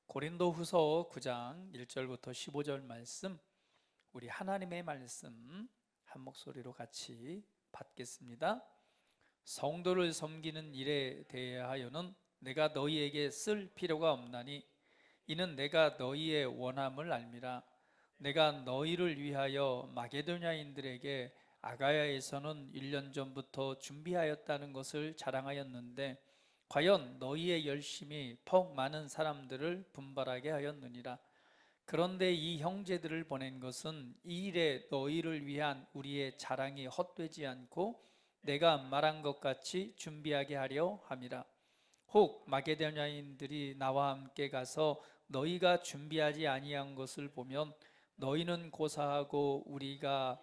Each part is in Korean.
고린도후서 9장 1절부터 15절 말씀, 우리 하나님의 말씀 한 목소리로 같이 받겠습니다. 성도를 섬기는 일에 대하여는 내가 너희에게 쓸 필요가 없나니 이는 내가 너희의 원함을 알미라. 내가 너희를 위하여 마게도냐인들에게 아가야에서는 1년 전부터 준비하였다는 것을 자랑하였는데 과연 너희의 열심이 퍽 많은 사람들을 분발하게 하였느니라. 그런데 이 형제들을 보낸 것은 이 일에 너희를 위한 우리의 자랑이 헛되지 않고 내가 말한 것 같이 준비하게 하려 함이라. 혹 마게도냐인들이 나와 함께 가서 너희가 준비하지 아니한 것을 보면 너희는 고사하고 우리가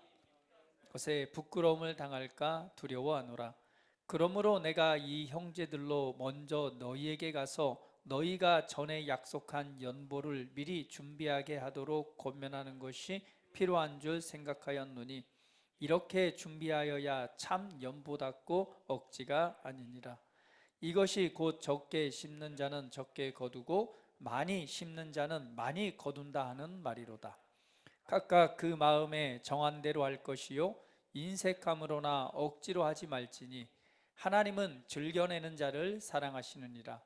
것에 부끄러움을 당할까 두려워하노라. 그러므로 내가 이 형제들로 먼저 너희에게 가서 너희가 전에 약속한 연보를 미리 준비하게 하도록 권면하는 것이 필요한 줄 생각하였노니 이렇게 준비하여야 참 연보답고 억지가 아니니라. 이것이 곧 적게 심는 자는 적게 거두고 많이 심는 자는 많이 거둔다 하는 말이로다. 각각 그 마음에 정한 대로 할 것이요 인색함으로나 억지로 하지 말지니 하나님은 즐겨내는 자를 사랑하시느니라.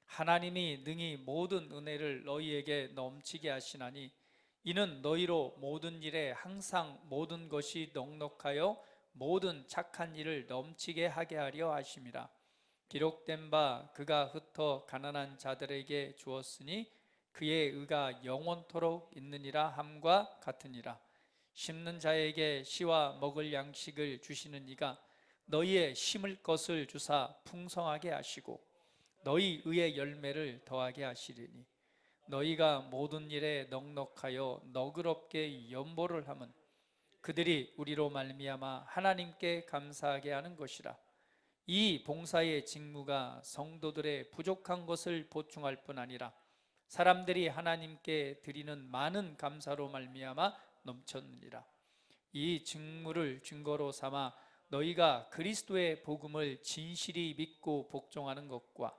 하나님이 능히 모든 은혜를 너희에게 넘치게 하시나니 이는 너희로 모든 일에 항상 모든 것이 넉넉하여 모든 착한 일을 넘치게 하게 하려 하심이라. 기록된 바 그가 흩어 가난한 자들에게 주었으니 그의 의가 영원토록 있느니라 함과 같으니라. 심는 자에게 씨와 먹을 양식을 주시는 이가 너희의 심을 것을 주사 풍성하게 하시고 너희 의의 열매를 더하게 하시리니 너희가 모든 일에 넉넉하여 너그럽게 연보를 하면 그들이 우리로 말미암아 하나님께 감사하게 하는 것이라. 이 봉사의 직무가 성도들의 부족한 것을 보충할 뿐 아니라 사람들이 하나님께 드리는 많은 감사로 말미암아 넘쳤느니라. 이 직무를 증거로 삼아 너희가 그리스도의 복음을 진실이 믿고 복종하는 것과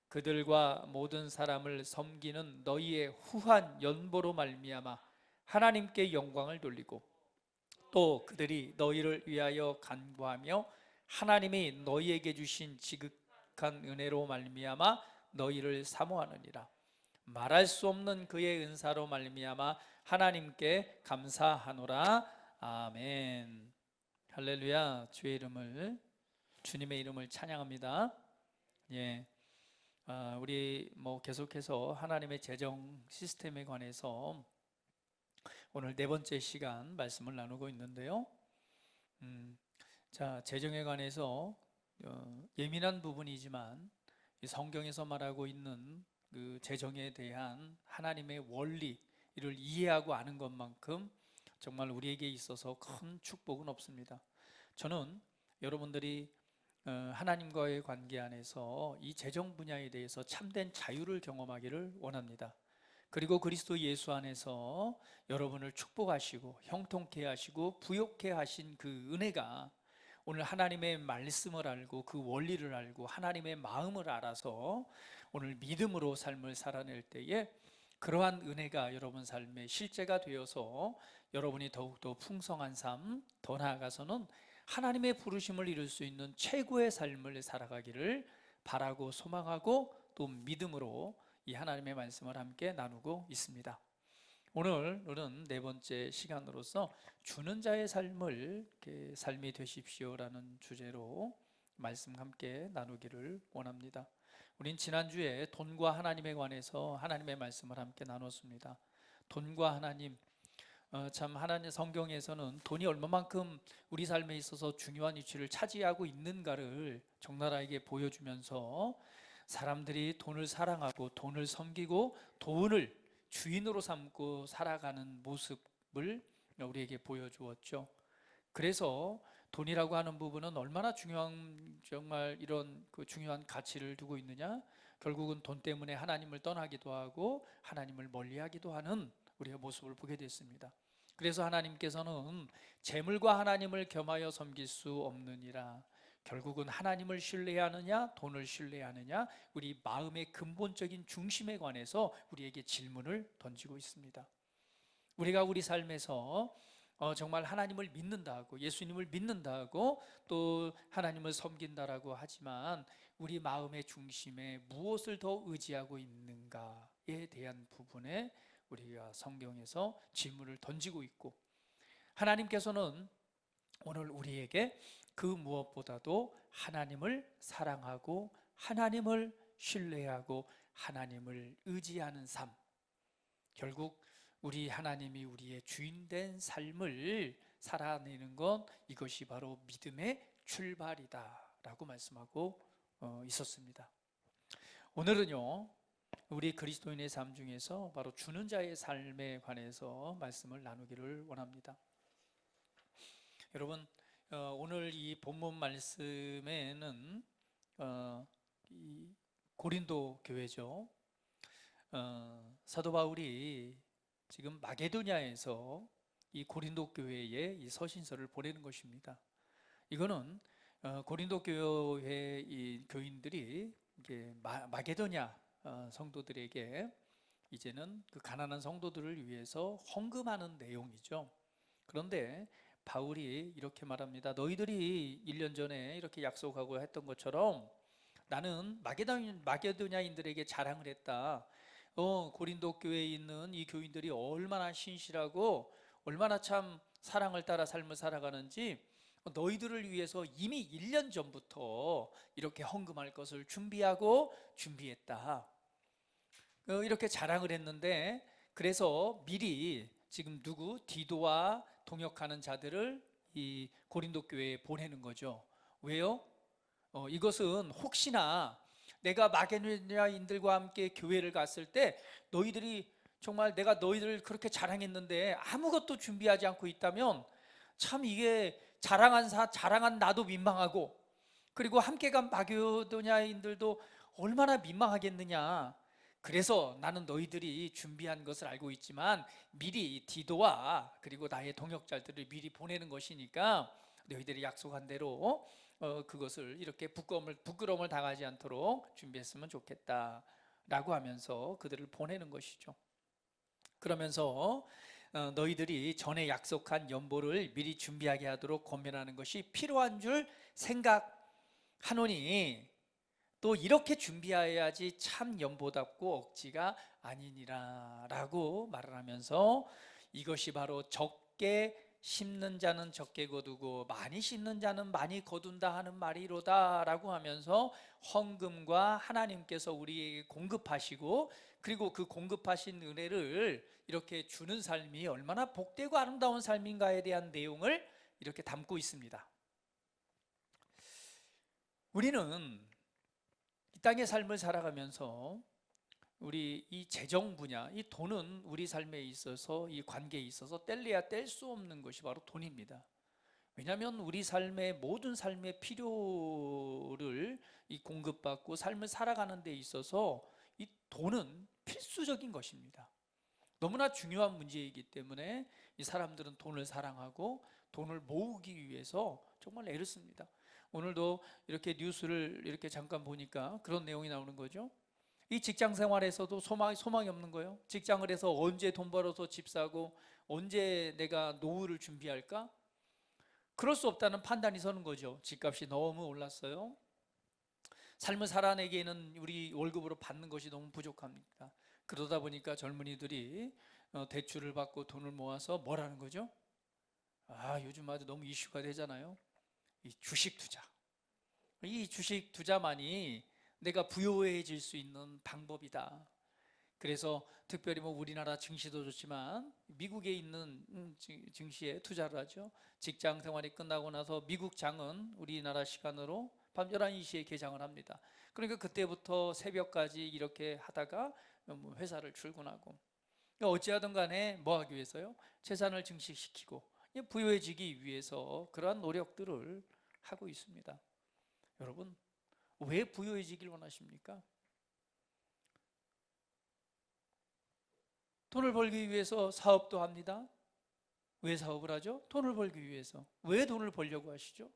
그들과 모든 사람을 섬기는 너희의 후한 연보로 말미암아 하나님께 영광을 돌리고 또 그들이 너희를 위하여 간구하며 하나님이 너희에게 주신 지극한 은혜로 말미암아 너희를 사모하느니라. 말할 수 없는 그의 은사로 말미암아 하나님께 감사하노라. 아멘. 할렐루야. 주님의 이름을 찬양합니다. 예, 우리 계속해서 하나님의 재정 시스템에 관해서 오늘 네 번째 시간 말씀을 나누고 있는데요. 자, 재정에 관해서 예민한 부분이지만 성경에서 말하고 있는 그 재정에 대한 하나님의 원리, 이를 이해하고 아는 것만큼 정말 우리에게 있어서 큰 축복은 없습니다. 저는 여러분들이 하나님과의 관계 안에서 이 재정 분야에 대해서 참된 자유를 경험하기를 원합니다. 그리고 그리스도 예수 안에서 여러분을 축복하시고 형통케 하시고 부욕케 하신 그 은혜가 오늘 하나님의 말씀을 알고 그 원리를 알고 하나님의 마음을 알아서 오늘 믿음으로 삶을 살아낼 때에 그러한 은혜가 여러분 삶의 실제가 되어서 여러분이 더욱더 풍성한 삶, 더 나아가서는 하나님의 부르심을 이룰 수 있는 최고의 삶을 살아가기를 바라고 소망하고 또 믿음으로 이 하나님의 말씀을 함께 나누고 있습니다. 오늘은 네 번째 시간으로서 주는 자의 삶이 되십시오라는 주제로 말씀 함께 나누기를 원합니다. 우린 지난주에 돈과 하나님에 관해서 하나님의 말씀을 함께 나눴습니다. 돈과 하나님, 참 하나님 성경에서는 돈이 얼마만큼 우리 삶에 있어서 중요한 위치를 차지하고 있는가를 적나라하게 보여주면서 사람들이 돈을 사랑하고 돈을 섬기고 돈을 주인으로 삼고 살아가는 모습을 우리에게 보여주었죠. 그래서 돈이라고 하는 부분은 얼마나 정말 이런 그 중요한 가치를 두고 있느냐, 결국은 돈 때문에 하나님을 떠나기도 하고 하나님을 멀리하기도 하는 우리의 모습을 보게 됐습니다. 그래서 하나님께서는 재물과 하나님을 겸하여 섬길 수 없느니라, 결국은 하나님을 신뢰하느냐 돈을 신뢰하느냐, 우리 마음의 근본적인 중심에 관해서 우리에게 질문을 던지고 있습니다. 우리가 우리 삶에서 정말 하나님을 믿는다고, 예수님을 믿는다고, 또 하나님을 섬긴다라고 하지만 우리 마음의 중심에 무엇을 더 의지하고 있는가에 대한 부분에 우리가 성경에서 질문을 던지고 있고, 하나님께서는 오늘 우리에게 그 무엇보다도 하나님을 사랑하고 하나님을 신뢰하고 하나님을 의지하는 삶, 결국 우리 하나님이 우리의 주인된 삶을 살아내는 것, 이것이 바로 믿음의 출발이다 라고 말씀하고 있었습니다. 오늘은요, 우리 그리스도인의 삶 중에서 바로 주는 자의 삶에 관해서 말씀을 나누기를 원합니다. 여러분, 오늘 이 본문 말씀에는 이 고린도 교회죠. 사도 바울이 지금 마게도냐에서 이 고린도 교회에 이 서신서를 보내는 것입니다. 이거는 고린도 교회 이 교인들이 이게 마게도냐 성도들에게 이제는 그 가난한 성도들을 위해서 헌금하는 내용이죠. 그런데 바울이 이렇게 말합니다. 너희들이 1년 전에 이렇게 약속하고 했던 것처럼 나는 마게도냐인들에게 자랑을 했다. 고린도 교회에 있는 이 교인들이 얼마나 신실하고 얼마나 참 사랑을 따라 삶을 살아가는지 너희들을 위해서 이미 1년 전부터 이렇게 헌금할 것을 준비했다. 이렇게 자랑을 했는데, 그래서 미리 지금 디도와 동역하는 자들을 이 고린도 교회에 보내는 거죠. 왜요? 이것은 혹시나 내가 마게도냐인들과 함께 교회를 갔을 때 너희들이 정말 내가 너희들을 그렇게 자랑했는데 아무것도 준비하지 않고 있다면 참 이게 자랑한 나도 민망하고, 그리고 함께 간 마게도냐인들도 얼마나 민망하겠느냐. 그래서 나는 너희들이 준비한 것을 알고 있지만 미리 디도와 그리고 나의 동역자들을 미리 보내는 것이니까 너희들이 약속한 대로 그것을 이렇게 부끄러움을 당하지 않도록 준비했으면 좋겠다 라고 하면서 그들을 보내는 것이죠. 그러면서 너희들이 전에 약속한 연보를 미리 준비하게 하도록 권면하는 것이 필요한 줄 생각하노니 또 이렇게 준비해야지 참 연보답고 억지가 아니니라 라고 말을 하면서, 이것이 바로 적게 심는 자는 적게 거두고 많이 심는 자는 많이 거둔다 하는 말이로다 라고 하면서 헌금과 하나님께서 우리에게 공급하시고, 그리고 그 공급하신 은혜를 이렇게 주는 삶이 얼마나 복되고 아름다운 삶인가에 대한 내용을 이렇게 담고 있습니다. 우리는 이 땅의 삶을 살아가면서 우리 이 재정 분야, 이 돈은 우리 삶에 있어서, 이 관계에 있어서 뗄래야 뗄 수 없는 것이 바로 돈입니다. 왜냐하면 우리 삶의 모든 삶의 필요를 이 공급받고 삶을 살아가는 데 있어서 이 돈은 필수적인 것입니다. 너무나 중요한 문제이기 때문에 이 사람들은 돈을 사랑하고 돈을 모으기 위해서 정말 애를 씁니다. 오늘도 이렇게 뉴스를 이렇게 잠깐 보니까 그런 내용이 나오는 거죠. 이 직장 생활에서도 소망이 없는 거예요. 직장을 해서 언제 돈 벌어서 집 사고 언제 내가 노후를 준비할까? 그럴 수 없다는 판단이 서는 거죠. 집값이 너무 올랐어요. 삶을 살아내기에는 우리 월급으로 받는 것이 너무 부족합니다. 그러다 보니까 젊은이들이 대출을 받고 돈을 모아서 뭘 하는 거죠? 요즘 아주 너무 이슈가 되잖아요. 이 주식 투자. 이 주식 투자만이 내가 부유해질 수 있는 방법이다. 그래서 특별히 우리나라 증시도 좋지만 미국에 있는 증시에 투자를 하죠. 직장 생활이 끝나고 나서 미국 장은 우리나라 시간으로 밤 11시에 개장을 합니다. 그러니까 그때부터 새벽까지 이렇게 하다가 회사를 출근하고, 어찌하든 간에 뭐 하기 위해서요? 재산을 증식시키고 부유해지기 위해서 그러한 노력들을 하고 있습니다. 여러분, 왜 부유해지길 원하십니까? 돈을 벌기 위해서 사업도 합니다. 왜 사업을 하죠? 돈을 벌기 위해서. 왜 돈을 벌려고 하시죠?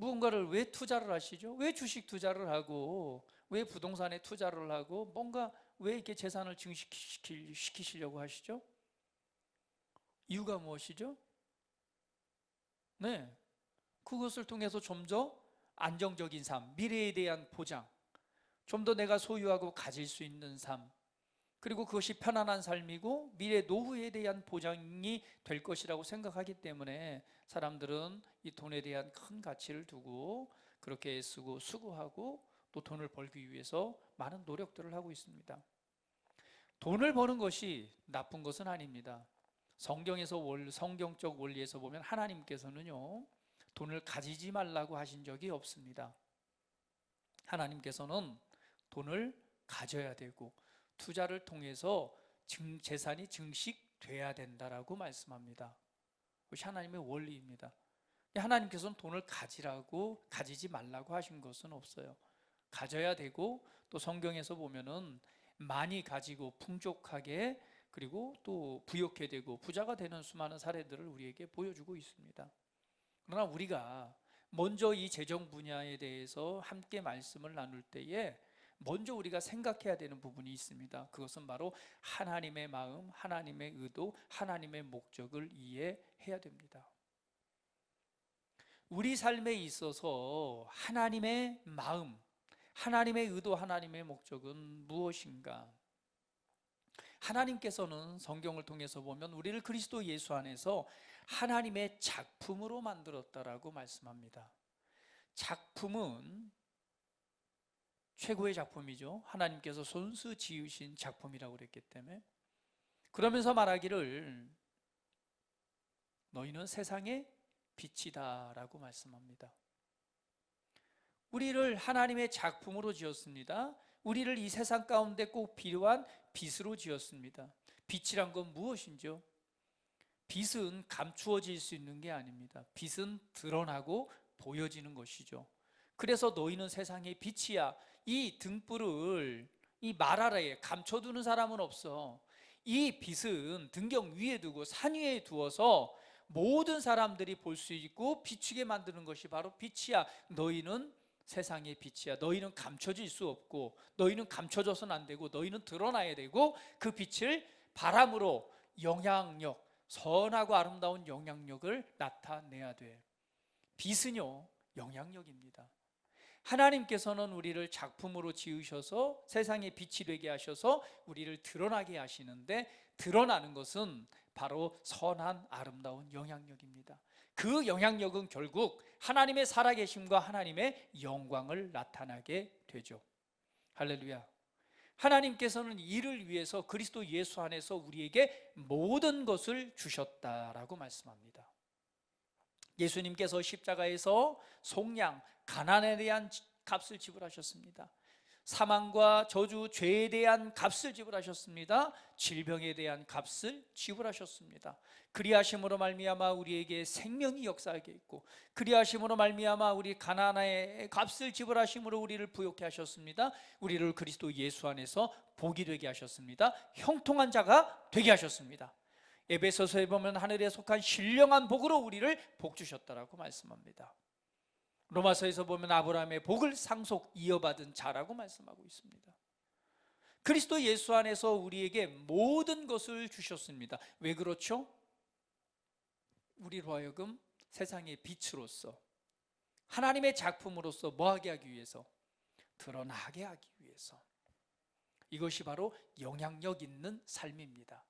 무언가를 왜 투자를 하시죠? 왜 주식 투자를 하고 왜 부동산에 투자를 하고 뭔가 왜 이렇게 재산을 증식시키려고 하시죠? 이유가 무엇이죠? 네, 그것을 통해서 좀 더 안정적인 삶, 미래에 대한 보장, 좀 더 내가 소유하고 가질 수 있는 삶, 그리고 그것이 편안한 삶이고 미래 노후에 대한 보장이 될 것이라고 생각하기 때문에 사람들은 이 돈에 대한 큰 가치를 두고 그렇게 애쓰고 수고하고 또 돈을 벌기 위해서 많은 노력들을 하고 있습니다. 돈을 버는 것이 나쁜 것은 아닙니다. 성경적 원리에서 보면 하나님께서는요, 돈을 가지지 말라고 하신 적이 없습니다. 하나님께서는 돈을 가져야 되고 투자를 통해서 재산이 증식돼야 된다라고 말씀합니다. 그것이 하나님의 원리입니다. 하나님께서는 돈을 가지지 말라고 하신 것은 없어요. 가져야 되고 또 성경에서 보면은 많이 가지고 풍족하게 그리고 또 부욕해 되고 부자가 되는 수많은 사례들을 우리에게 보여주고 있습니다. 그러나 우리가 먼저 이 재정 분야에 대해서 함께 말씀을 나눌 때에 먼저 우리가 생각해야 되는 부분이 있습니다. 그것은 바로 하나님의 마음, 하나님의 의도, 하나님의 목적을 이해해야 됩니다. 우리 삶에 있어서 하나님의 마음, 하나님의 의도, 하나님의 목적은 무엇인가? 하나님께서는 성경을 통해서 보면 우리를 그리스도 예수 안에서 하나님의 작품으로 만들었다라고 말씀합니다. 작품은 최고의 작품이죠. 하나님께서 손수 지으신 작품이라고 그랬기 때문에. 그러면서 말하기를 너희는 세상의 빛이다 라고 말씀합니다. 우리를 하나님의 작품으로 지었습니다. 우리를 이 세상 가운데 꼭 필요한 빛으로 지었습니다. 빛이란 건 무엇인지요? 빛은 감추어질 수 있는 게 아닙니다. 빛은 드러나고 보여지는 것이죠. 그래서 너희는 세상의 빛이야. 이 등불을 이 말 아래에 감춰두는 사람은 없어. 이 빛은 등경 위에 두고 산 위에 두어서 모든 사람들이 볼 수 있고 비추게 만드는 것이 바로 빛이야. 너희는 세상의 빛이야. 너희는 감춰질 수 없고 너희는 감춰져서는 안 되고 너희는 드러나야 되고 그 빛을 바람으로 영향력, 선하고 아름다운 영향력을 나타내야 돼. 빛은요, 영향력입니다. 하나님께서는 우리를 작품으로 지으셔서 세상에 빛이 되게 하셔서 우리를 드러나게 하시는데 드러나는 것은 바로 선한 아름다운 영향력입니다. 그 영향력은 결국 하나님의 살아계심과 하나님의 영광을 나타나게 되죠. 할렐루야. 하나님께서는 이를 위해서 그리스도 예수 안에서 우리에게 모든 것을 주셨다라고 말씀합니다. 예수님께서 십자가에서 속량, 가난에 대한 값을 지불하셨습니다. 사망과 저주, 죄에 대한 값을 지불하셨습니다. 질병에 대한 값을 지불하셨습니다. 그리하심으로 말미암아 우리에게 생명이 역사하게 있고 그리하심으로 말미암아 우리 가난의 값을 지불하심으로 우리를 부욕케 하셨습니다. 우리를 그리스도 예수 안에서 복이 되게 하셨습니다. 형통한 자가 되게 하셨습니다. 에베소서에 보면 하늘에 속한 신령한 복으로 우리를 복 주셨다라고 말씀합니다. 로마서에서 보면 아브라함의 복을 상속 이어받은 자라고 말씀하고 있습니다. 그리스도 예수 안에서 우리에게 모든 것을 주셨습니다. 왜 그렇죠? 우리로 하여금 세상의 빛으로서 하나님의 작품으로서 뭐하게 하기 위해서? 드러나게 하기 위해서. 이것이 바로 영향력 있는 삶입니다.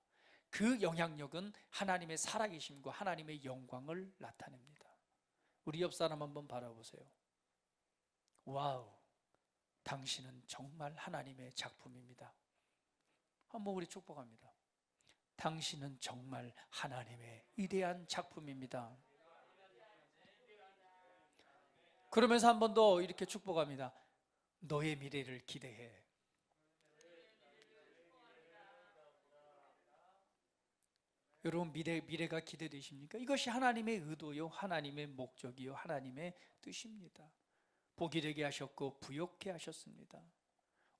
그 영향력은 하나님의 살아계심과 하나님의 영광을 나타냅니다. 우리 옆 사람 한번 바라보세요. 와우, 당신은 정말 하나님의 작품입니다. 한번 우리 축복합니다. 당신은 정말 하나님의 위대한 작품입니다. 그러면서 한 번 더 이렇게 축복합니다. 너의 미래를 기대해. 여러분 미래가 기대되십니까? 이것이 하나님의 의도요, 하나님의 목적이요, 하나님의 뜻입니다. 복이 되게 하셨고 부욕케 하셨습니다.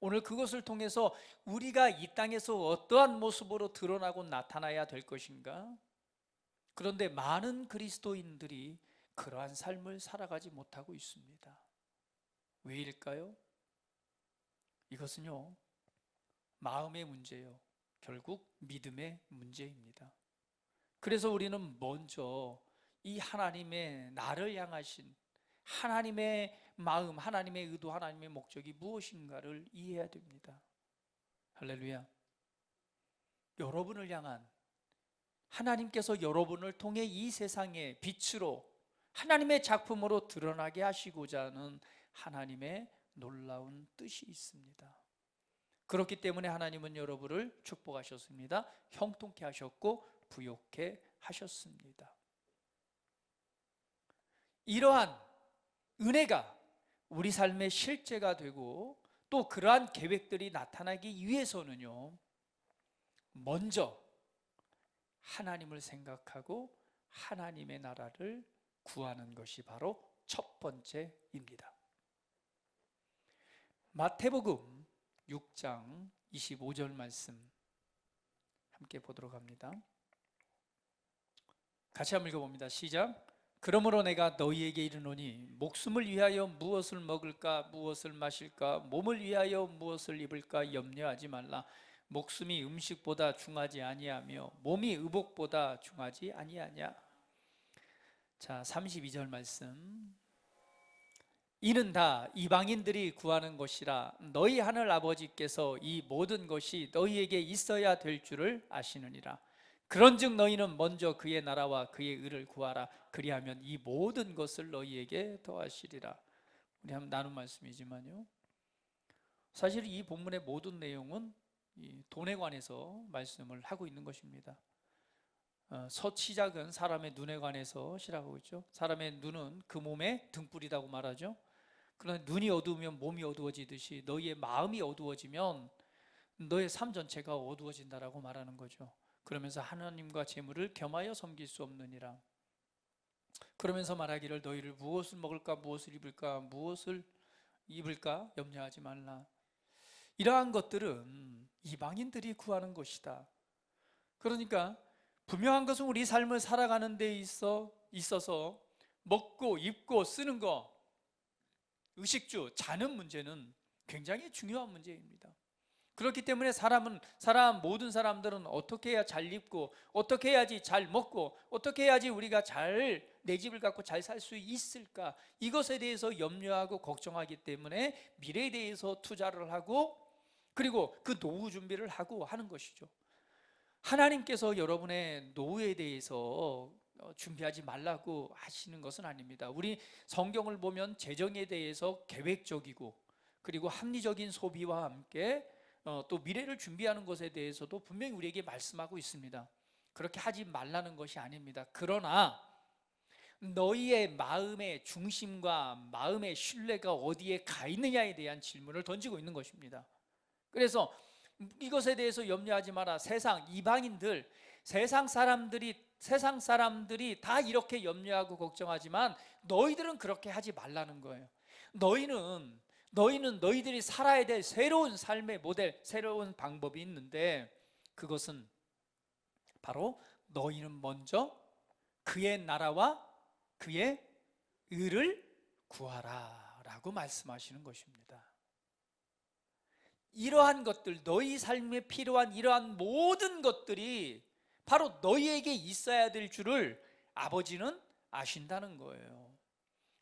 오늘 그것을 통해서 우리가 이 땅에서 어떠한 모습으로 드러나고 나타나야 될 것인가? 그런데 많은 그리스도인들이 그러한 삶을 살아가지 못하고 있습니다. 왜일까요? 이것은요, 마음의 문제예요. 결국 믿음의 문제입니다. 그래서 우리는 먼저 이 하나님의 나를 향하신 하나님의 마음, 하나님의 의도, 하나님의 목적이 무엇인가를 이해해야 됩니다. 할렐루야. 여러분을 향한 하나님께서 여러분을 통해 이 세상의 빛으로 하나님의 작품으로 드러나게 하시고자 하는 하나님의 놀라운 뜻이 있습니다. 그렇기 때문에 하나님은 여러분을 축복하셨습니다. 형통케 하셨고 부욕케 하셨습니다. 이러한 은혜가 우리 삶의 실제가 되고 또 그러한 계획들이 나타나기 위해서는요, 먼저 하나님을 생각하고 하나님의 나라를 구하는 것이 바로 첫 번째입니다. 마태복음 6장 25절 말씀 함께 보도록 합니다. 같이 한번 읽어봅니다. 시작. 그러므로 내가 너희에게 이르노니 목숨을 위하여 무엇을 먹을까 무엇을 마실까 몸을 위하여 무엇을 입을까 염려하지 말라. 목숨이 음식보다 중하지 아니하며 몸이 의복보다 중하지 아니하냐. 자, 32절 말씀. 이는 다 이방인들이 구하는 것이라 너희 하늘 아버지께서 이 모든 것이 너희에게 있어야 될 줄을 아시느니라. 그런즉 너희는 먼저 그의 나라와 그의 의를 구하라. 그리하면 이 모든 것을 너희에게 더하시리라. 우리 한번 나눈 말씀이지만요, 사실 이 본문의 모든 내용은 이 돈에 관해서 말씀을 하고 있는 것입니다. 시작은 사람의 눈에 관해서 시작하고 있죠. 사람의 눈은 그 몸의 등불이라고 말하죠. 그러나 눈이 어두우면 몸이 어두워지듯이 너희의 마음이 어두워지면 너의 삶 전체가 어두워진다라고 말하는 거죠. 그러면서 하나님과 재물을 겸하여 섬길 수 없느니라. 그러면서 말하기를 너희를 무엇을 먹을까 무엇을 입을까 무엇을 입을까 염려하지 말라. 이러한 것들은 이방인들이 구하는 것이다. 그러니까 분명한 것은 우리 삶을 살아가는 데 있어서 먹고 입고 쓰는 거, 의식주, 자는 문제는 굉장히 중요한 문제입니다. 그렇기 때문에 모든 사람들은 어떻게 해야 잘 입고 어떻게 해야지 잘 먹고 어떻게 해야지 우리가 잘 내 집을 갖고 잘 살 수 있을까, 이것에 대해서 염려하고 걱정하기 때문에 미래에 대해서 투자를 하고 그리고 그 노후 준비를 하고 하는 것이죠. 하나님께서 여러분의 노후에 대해서 준비하지 말라고 하시는 것은 아닙니다. 우리 성경을 보면 재정에 대해서 계획적이고 그리고 합리적인 소비와 함께 또 미래를 준비하는 것에 대해서도 분명히 우리에게 말씀하고 있습니다. 그렇게 하지 말라는 것이 아닙니다. 그러나 너희의 마음의 중심과 마음의 신뢰가 어디에 가 있느냐에 대한 질문을 던지고 있는 것입니다. 그래서 이것에 대해서 염려하지 마라. 세상 이방인들, 세상 사람들이 다 이렇게 염려하고 걱정하지만 너희들은 그렇게 하지 말라는 거예요. 너희는 너희들이 살아야 될 새로운 삶의 모델, 새로운 방법이 있는데 그것은 바로 너희는 먼저 그의 나라와 그의 의를 구하라 라고 말씀하시는 것입니다. 이러한 것들, 너희 삶에 필요한 이러한 모든 것들이 바로 너희에게 있어야 될 줄을 아버지는 아신다는 거예요.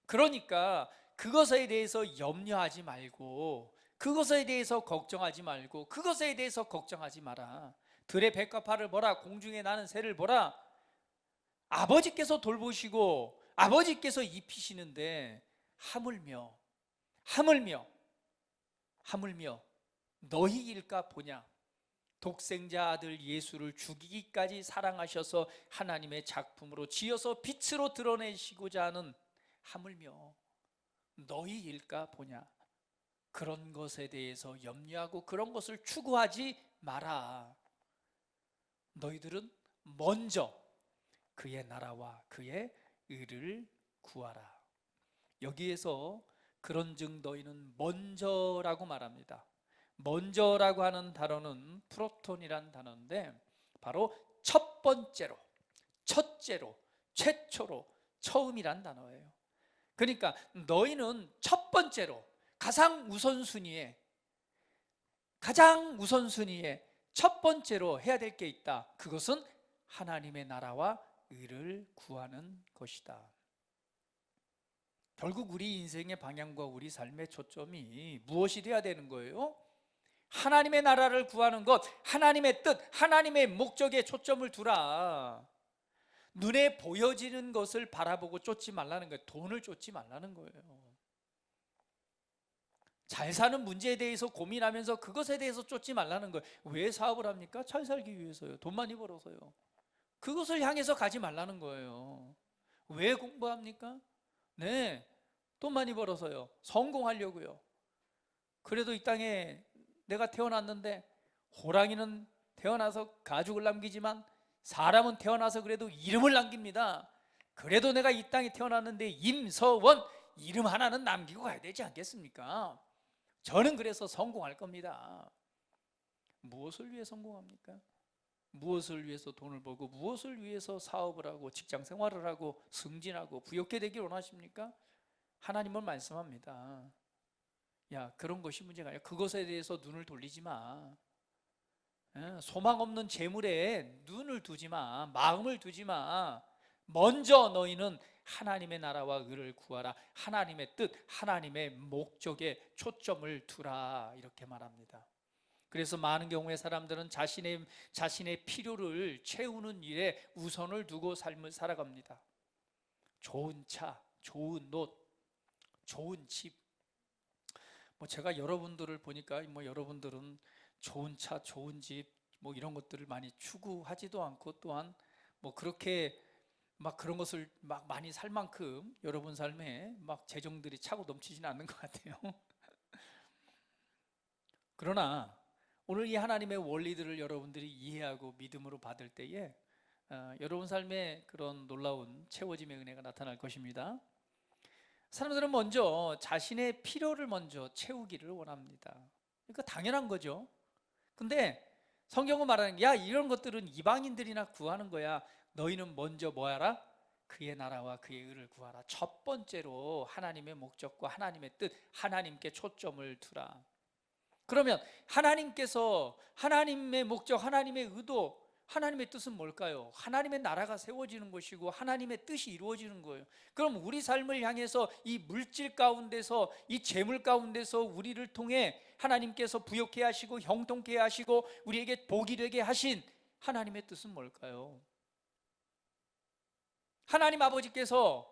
그러니까 그것에 대해서 염려하지 말고 그것에 대해서 걱정하지 말고 그것에 대해서 걱정하지 마라. 들의 백합화를 보라, 공중에 나는 새를 보라. 아버지께서 돌보시고 아버지께서 입히시는데 하물며 너희 일까 보냐. 독생자 아들 예수를 죽이기까지 사랑하셔서 하나님의 작품으로 지어서 빛으로 드러내시고자 하는 하물며 너희 일까 보냐. 그런 것에 대해서 염려하고 그런 것을 추구하지 마라. 너희들은 먼저 그의 나라와 그의 의를 구하라. 여기에서 그런즉 너희는 먼저라고 말합니다. 먼저라고 하는 단어는 프로톤이란 단어인데 바로 첫 번째로, 첫째로, 최초로, 처음이란 단어예요. 그러니까 너희는 첫 번째로 가장 우선순위에 첫 번째로 해야 될 게 있다. 그것은 하나님의 나라와 의를 구하는 것이다. 결국 우리 인생의 방향과 우리 삶의 초점이 무엇이 돼야 되는 거예요? 하나님의 나라를 구하는 것, 하나님의 뜻, 하나님의 목적에 초점을 두라. 눈에 보여지는 것을 바라보고 쫓지 말라는 거예요. 돈을 쫓지 말라는 거예요. 잘 사는 문제에 대해서 고민하면서 그것에 대해서 쫓지 말라는 거예요. 왜 사업을 합니까? 잘 살기 위해서요. 돈 많이 벌어서요. 그것을 향해서 가지 말라는 거예요. 왜 공부합니까? 네, 돈 많이 벌어서요. 성공하려고요. 그래도 이 땅에 내가 태어났는데, 호랑이는 태어나서 가죽을 남기지만 사람은 태어나서 그래도 이름을 남깁니다. 그래도 내가 이 땅에 태어났는데 임서원 이름 하나는 남기고 가야 되지 않겠습니까? 저는 그래서 성공할 겁니다. 무엇을 위해 성공합니까? 무엇을 위해서 돈을 벌고, 무엇을 위해서 사업을 하고 직장 생활을 하고 승진하고 부욕해 되길 원하십니까? 하나님은 말씀합니다. 야, 그런 것이 문제가 아니야. 그것에 대해서 눈을 돌리지 마. 소망 없는 재물에 눈을 두지 마. 마음을 두지 마. 먼저 너희는 하나님의 나라와 의를 구하라. 하나님의 뜻, 하나님의 목적에 초점을 두라. 이렇게 말합니다. 그래서 많은 경우에 사람들은 자신의 필요를 채우는 일에 우선을 두고 삶을 살아갑니다. 좋은 차, 좋은 옷, 좋은 집. 제가 여러분들을 보니까 여러분들은 좋은 차, 좋은 집 이런 것들을 많이 추구하지도 않고, 또한 그렇게 그런 것을 많이 살 만큼 여러분 삶에 재정들이 차고 넘치지는 않는 것 같아요. 그러나 오늘 이 하나님의 원리들을 여러분들이 이해하고 믿음으로 받을 때에 여러분 삶에 그런 놀라운 채워짐의 은혜가 나타날 것입니다. 사람들은 먼저 자신의 필요를 먼저 채우기를 원합니다. 그러니까 당연한 거죠. 근데 성경은 말하는 야, 이런 것들은 이방인들이나 구하는 거야. 너희는 먼저 뭐 하라? 그의 나라와 그의 의를 구하라. 첫 번째로 하나님의 목적과 하나님의 뜻, 하나님께 초점을 두라. 그러면 하나님께서 하나님의 목적, 하나님의 의도, 하나님의 뜻은 뭘까요? 하나님의 나라가 세워지는 것이고 하나님의 뜻이 이루어지는 거예요. 그럼 우리 삶을 향해서 이 물질 가운데서, 이 재물 가운데서 우리를 통해 하나님께서 부욕해 하시고 형통케 하시고 우리에게 복이 되게 하신 하나님의 뜻은 뭘까요? 하나님 아버지께서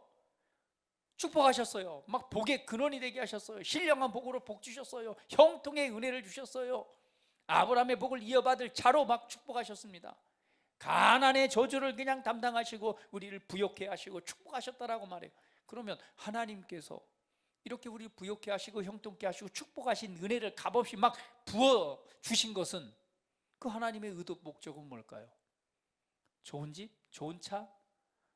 축복하셨어요. 복의 근원이 되게 하셨어요. 신령한 복으로 복 주셨어요. 형통의 은혜를 주셨어요. 아브라함의 복을 이어받을 자로 축복하셨습니다. 가난의 저주를 그냥 담당하시고 우리를 부욕해 하시고 축복하셨다라고 말해요. 그러면 하나님께서 이렇게 우리 부욕해 하시고 형통케 하시고 축복하신 은혜를 값없이 부어 주신 것은, 그 하나님의 의도 목적은 뭘까요? 좋은 집, 좋은 차,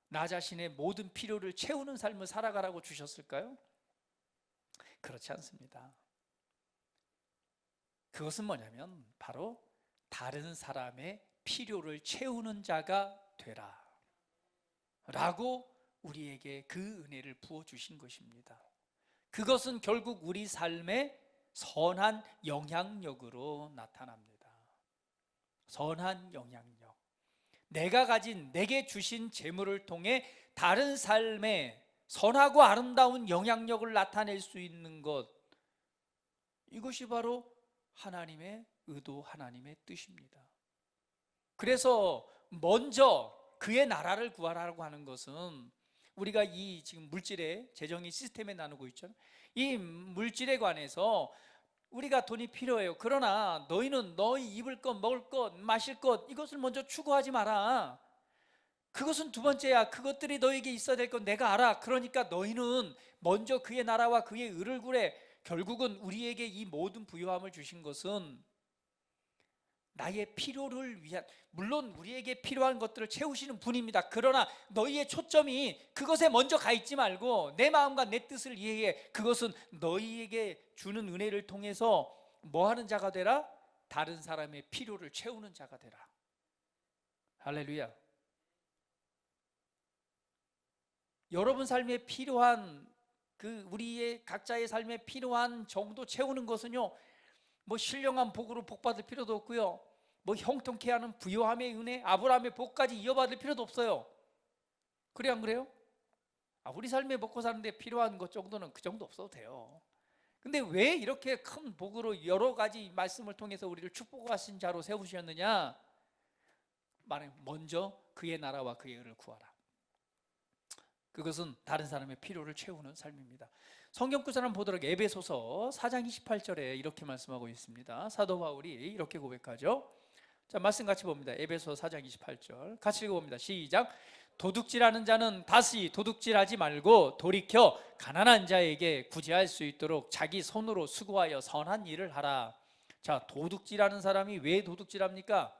나 자신의 모든 필요를 채우는 삶을 살아가라고 주셨을까요? 그렇지 않습니다. 그것은 뭐냐면 바로 다른 사람의 필요를 채우는 자가 되라 라고 우리에게 그 은혜를 부어주신 것입니다. 그것은 결국 우리 삶의 선한 영향력으로 나타납니다. 선한 영향력. 내가 가진, 내게 주신 재물을 통해 다른 삶에 선하고 아름다운 영향력을 나타낼 수 있는 것, 이것이 바로 하나님의 의도, 하나님의 뜻입니다. 그래서 먼저 그의 나라를 구하라고 하는 것은, 우리가 이 지금 물질의 재정의 시스템에 나누고 있잖아요. 이 물질에 관해서 우리가 돈이 필요해요. 그러나 너희는 너희 입을 것, 먹을 것, 마실 것, 이것을 먼저 추구하지 마라. 그것은 두 번째야. 그것들이 너에게 있어야 될 건 내가 알아. 그러니까 너희는 먼저 그의 나라와 그의 의를 구해. 결국은 우리에게 이 모든 부유함을 주신 것은 나의 필요를 위한, 물론 우리에게 필요한 것들을 채우시는 분입니다. 그러나 너희의 초점이 그것에 먼저 가 있지 말고 내 마음과 내 뜻을 이해해. 그것은 너희에게 주는 은혜를 통해서 뭐 하는 자가 되라? 다른 사람의 필요를 채우는 자가 되라. 할렐루야. 여러분 삶에 필요한 우리의 각자의 삶에 필요한 정도 채우는 것은요, 뭐 신령한 복으로 복받을 필요도 없고요, 뭐 형통케 하는 부요함의 은혜, 아브라함의 복까지 이어받을 필요도 없어요. 그래 안 그래요? 우리 삶에 먹고 사는데 필요한 것 정도는 그 정도 없어도 돼요. 근데 왜 이렇게 큰 복으로 여러 가지 말씀을 통해서 우리를 축복하신 자로 세우셨느냐? 먼저 그의 나라와 그의 의를 구하라. 그것은 다른 사람의 필요를 채우는 삶입니다. 성경 구절 한번 보도록, 에베소서 4장 28절에 이렇게 말씀하고 있습니다. 사도 바울이 이렇게 고백하죠. 자, 말씀 같이 봅니다. 에베소서 4장 28절 같이 읽어봅니다. 시작. 도둑질하는 자는 다시 도둑질하지 말고 돌이켜 가난한 자에게 구제할 수 있도록 자기 손으로 수고하여 선한 일을 하라. 자, 도둑질하는 사람이 왜 도둑질합니까?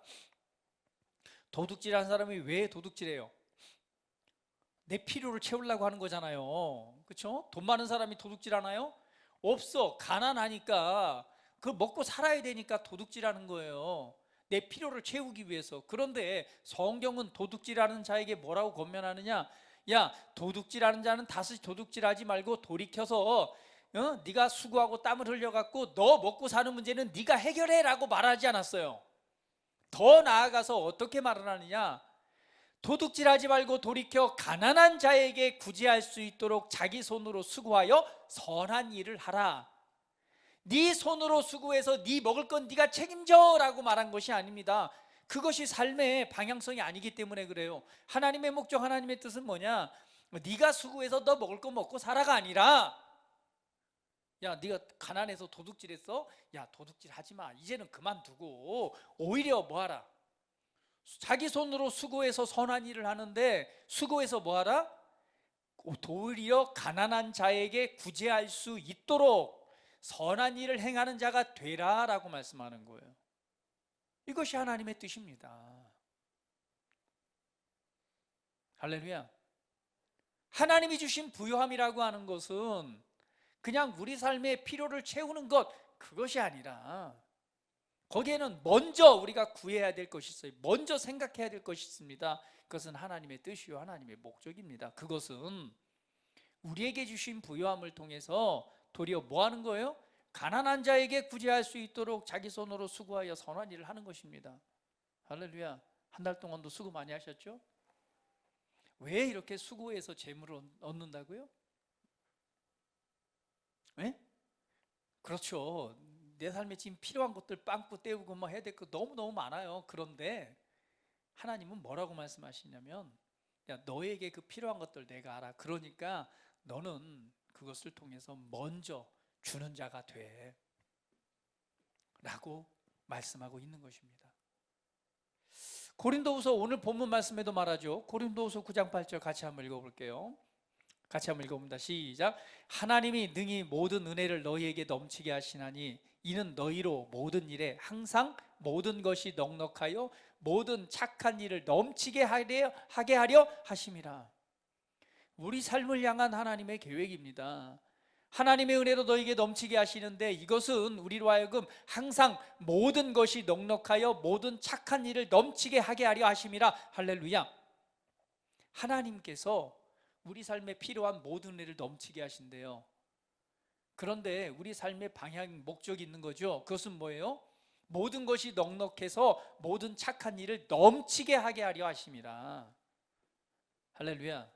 도둑질하는 사람이 왜 도둑질해요? 내 필요를 채우려고 하는 거잖아요. 그렇죠? 돈 많은 사람이 도둑질하나요? 없어. 가난하니까, 그걸 먹고 살아야 되니까 도둑질하는 거예요. 내 필요를 채우기 위해서. 그런데 성경은 도둑질하는 자에게 뭐라고 권면하느냐? 야, 도둑질하는 자는 다시 도둑질하지 말고 돌이켜서 네가 수고하고 땀을 흘려갖고 너 먹고 사는 문제는 네가 해결해라고 말하지 않았어요. 더 나아가서 어떻게 말을 하느냐? 도둑질하지 말고 돌이켜 가난한 자에게 구제할 수 있도록 자기 손으로 수고하여 선한 일을 하라. 네 손으로 수고해서 네 먹을 건 네가 책임져라고 말한 것이 아닙니다. 그것이 삶의 방향성이 아니기 때문에 그래요. 하나님의 목적, 하나님의 뜻은 뭐냐? 네가 수고해서 너 먹을 거 먹고 살아가 아니라, 야, 네가 가난해서 도둑질했어? 야, 도둑질 하지 마. 이제는 그만두고 오히려 뭐하라? 자기 손으로 수고해서 선한 일을 하는데, 수고해서 뭐하라? 도리어 가난한 자에게 구제할 수 있도록 선한 일을 행하는 자가 되라라고 말씀하는 거예요. 이것이 하나님의 뜻입니다. 할렐루야. 하나님이 주신 부요함이라고 하는 것은 그냥 우리 삶의 필요를 채우는 것, 그것이 아니라 거기에는 먼저 우리가 구해야 될 것이 있어요. 먼저 생각해야 될 것이 있습니다. 그것은 하나님의 뜻이요 하나님의 목적입니다. 그것은 우리에게 주신 부요함을 통해서 도리어 뭐 하는 거예요? 가난한 자에게 구제할 수 있도록 자기 손으로 수고하여 선한 일을 하는 것입니다. 할렐루야. 한 달 동안도 수고 많이 하셨죠? 왜 이렇게 수고해서 재물을 얻는다고요? 네? 그렇죠. 내 삶에 지금 필요한 것들 빵꾸 때우고 뭐 해야 될 거 너무너무 많아요. 그런데 하나님은 뭐라고 말씀하시냐면, 야, 너에게 그 필요한 것들 내가 알아. 그러니까 너는 그것을 통해서 먼저 주는 자가 돼 라고 말씀하고 있는 것입니다. 고린도후서 오늘 본문 말씀에도 말하죠. 고린도후서 9장 8절 같이 한번 읽어볼게요. 같이 한번 읽어봅니다. 시작. 하나님이 능히 모든 은혜를 너희에게 넘치게 하시나니 이는 너희로 모든 일에 항상 모든 것이 넉넉하여 모든 착한 일을 넘치게 하게 하려 하심이라. 우리 삶을 향한 하나님의 계획입니다. 하나님의 은혜로 너희에게 넘치게 하시는데, 이것은 우리로 하여금 항상 모든 것이 넉넉하여 모든 착한 일을 넘치게 하게 하려 하심이라. 할렐루야. 하나님께서 우리 삶에 필요한 모든 은혜를 넘치게 하신대요. 그런데 우리 삶의 방향, 목적이 있는 거죠. 그것은 뭐예요? 모든 것이 넉넉해서 모든 착한 일을 넘치게 하게 하려 하심이라. 할렐루야.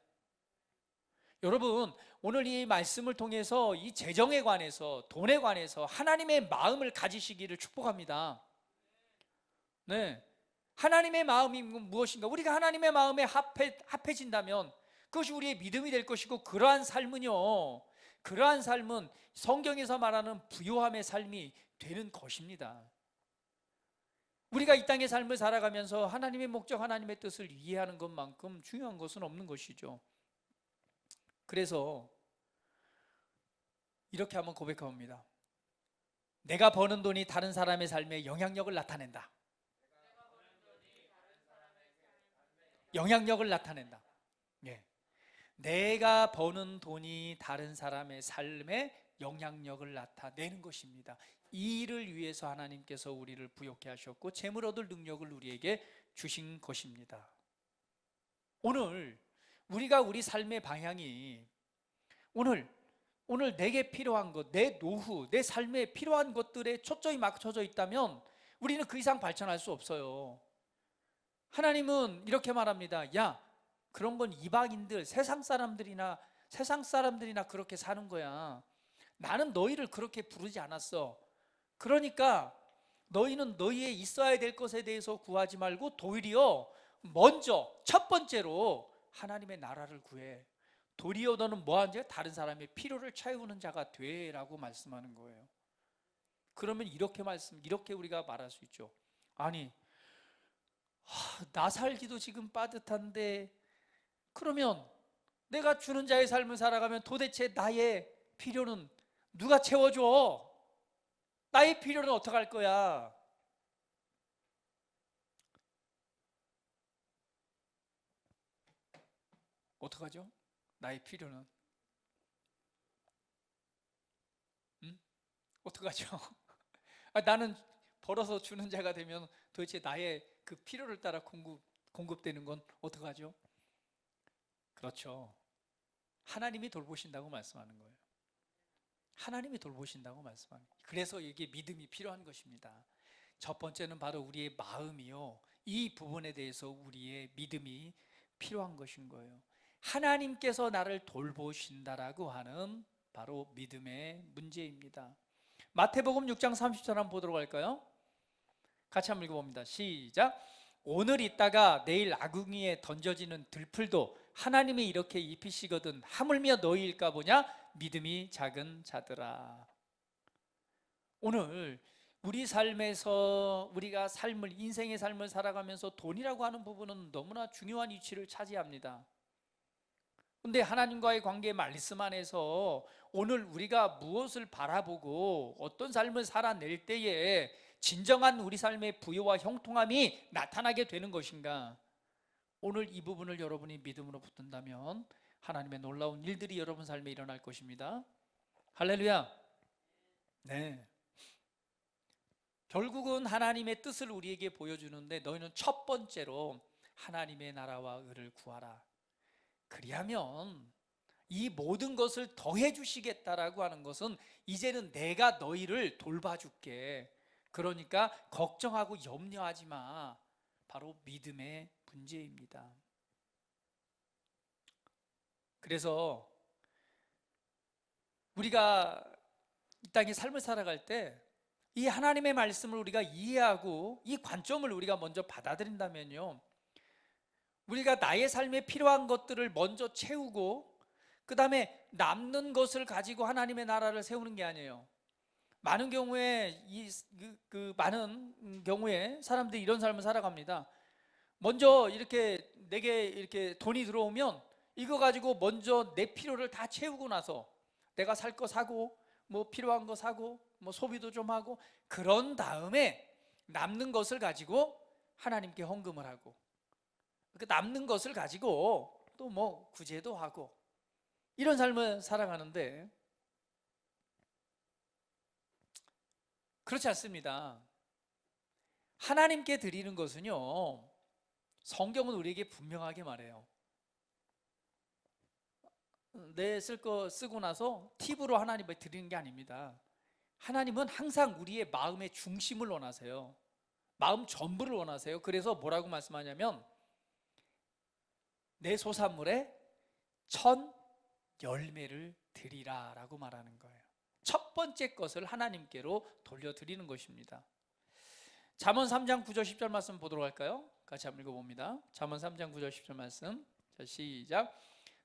여러분, 오늘 이 말씀을 통해서 이 재정에 관해서, 돈에 관해서 하나님의 마음을 가지시기를 축복합니다. 네, 하나님의 마음이 무엇인가? 우리가 하나님의 마음에 합해진다면 그것이 우리의 믿음이 될 것이고, 그러한 삶은요, 그러한 삶은 성경에서 말하는 부요함의 삶이 되는 것입니다. 우리가 이 땅의 삶을 살아가면서 하나님의 목적, 하나님의 뜻을 이해하는 것만큼 중요한 것은 없는 것이죠. 그래서 이렇게 한번 고백합니다. 내가 버는 돈이 다른 사람의 삶에 영향력을 나타낸다. 영향력을 나타낸다. 예. 내가 버는 돈이 다른 사람의 삶에 영향력을 나타내는 것입니다. 이 일을 위해서 하나님께서 우리를 부욕해 하셨고 재물 얻을 능력을 우리에게 주신 것입니다. 오늘 우리가 우리 삶의 방향이 오늘 내게 필요한 것, 내 노후, 내 삶에 필요한 것들에 초점이 맞춰져 있다면 우리는 그 이상 발전할 수 없어요. 하나님은 이렇게 말합니다. 야, 그런 건 이방인들, 세상 사람들이나 그렇게 사는 거야. 나는 너희를 그렇게 부르지 않았어. 그러니까 너희는 너희의 있어야 될 것에 대해서 구하지 말고 도리어 먼저 첫 번째로 하나님의 나라를 구해. 도리어 너는 뭐하는 자야? 다른 사람의 필요를 채우는 자가 되라고 말씀하는 거예요. 그러면 이렇게 우리가 말할 수 있죠. 아니, 나 살기도 지금 빠듯한데, 그러면 내가 주는 자의 삶을 살아가면 도대체 나의 필요는 누가 채워줘? 나의 필요는 어떻게 할 거야? 어떡하죠? 나의 필요는 어떡하죠? 나는 벌어서 주는 자가 되면 도대체 나의 그 필요를 따라 공급되는 건 어떡하죠? 그렇죠. 하나님이 돌보신다고 말씀하는 거예요. 하나님이 돌보신다고 말씀하는 거예요. 그래서 이게 믿음이 필요한 것입니다. 첫 번째는 바로 우리의 마음이요, 이 부분에 대해서 우리의 믿음이 필요한 것인 거예요. 하나님께서 나를 돌보신다라고 하는 바로 믿음의 문제입니다. 마태복음 6장 30절 한번 보도록 할까요? 같이 한번 읽어봅니다. 시작. 오늘 있다가 내일 아궁이에 던져지는 들풀도 하나님이 이렇게 입히시거든 하물며 너희일까 보냐? 믿음이 작은 자들아. 오늘 우리 삶에서 우리가 인생의 삶을 살아가면서 돈이라고 하는 부분은 너무나 중요한 위치를 차지합니다. 근데 하나님과의 관계 말씀 안에서 오늘 우리가 무엇을 바라보고 어떤 삶을 살아낼 때에 진정한 우리 삶의 부요와 형통함이 나타나게 되는 것인가? 오늘 이 부분을 여러분이 믿음으로 붙든다면 하나님의 놀라운 일들이 여러분 삶에 일어날 것입니다. 할렐루야. 네. 결국은 하나님의 뜻을 우리에게 보여주는데 너희는 첫 번째로 하나님의 나라와 의를 구하라. 그리하면 이 모든 것을 더해 주시겠다라고 하는 것은 이제는 내가 너희를 돌봐줄게. 그러니까 걱정하고 염려하지 마. 바로 믿음의 문제입니다. 그래서 우리가 이 땅에 삶을 살아갈 때 이 하나님의 말씀을 우리가 이해하고 이 관점을 우리가 먼저 받아들인다면요, 우리가 나의 삶에 필요한 것들을 먼저 채우고 그 다음에 남는 것을 가지고 하나님의 나라를 세우는 게 아니에요. 많은 경우에 많은 경우에 사람들이 이런 삶을 살아갑니다. 먼저 내게 이렇게 돈이 들어오면 이거 가지고 먼저 내 필요를 다 채우고 나서 내가 살 거 사고 뭐 필요한 거 사고 뭐 소비도 좀 하고 그런 다음에 남는 것을 가지고 하나님께 헌금을 하고 그 남는 것을 가지고 또 뭐 구제도 하고 이런 삶을 살아가는데 그렇지 않습니다. 하나님께 드리는 것은요, 성경은 우리에게 분명하게 말해요. 내 쓸 거 쓰고 나서 팁으로 하나님께 드리는 게 아닙니다. 하나님은 항상 우리의 마음의 중심을 원하세요. 마음 전부를 원하세요. 그래서 뭐라고 말씀하냐면 내 소산물에 첫 열매를 드리라 라고 말하는 거예요. 첫 번째 것을 하나님께로 돌려드리는 것입니다. 잠언 3장 9절 10절 말씀 보도록 할까요? 같이 한번 읽어봅니다. 잠언 3장 9절 10절 말씀. 자, 시작.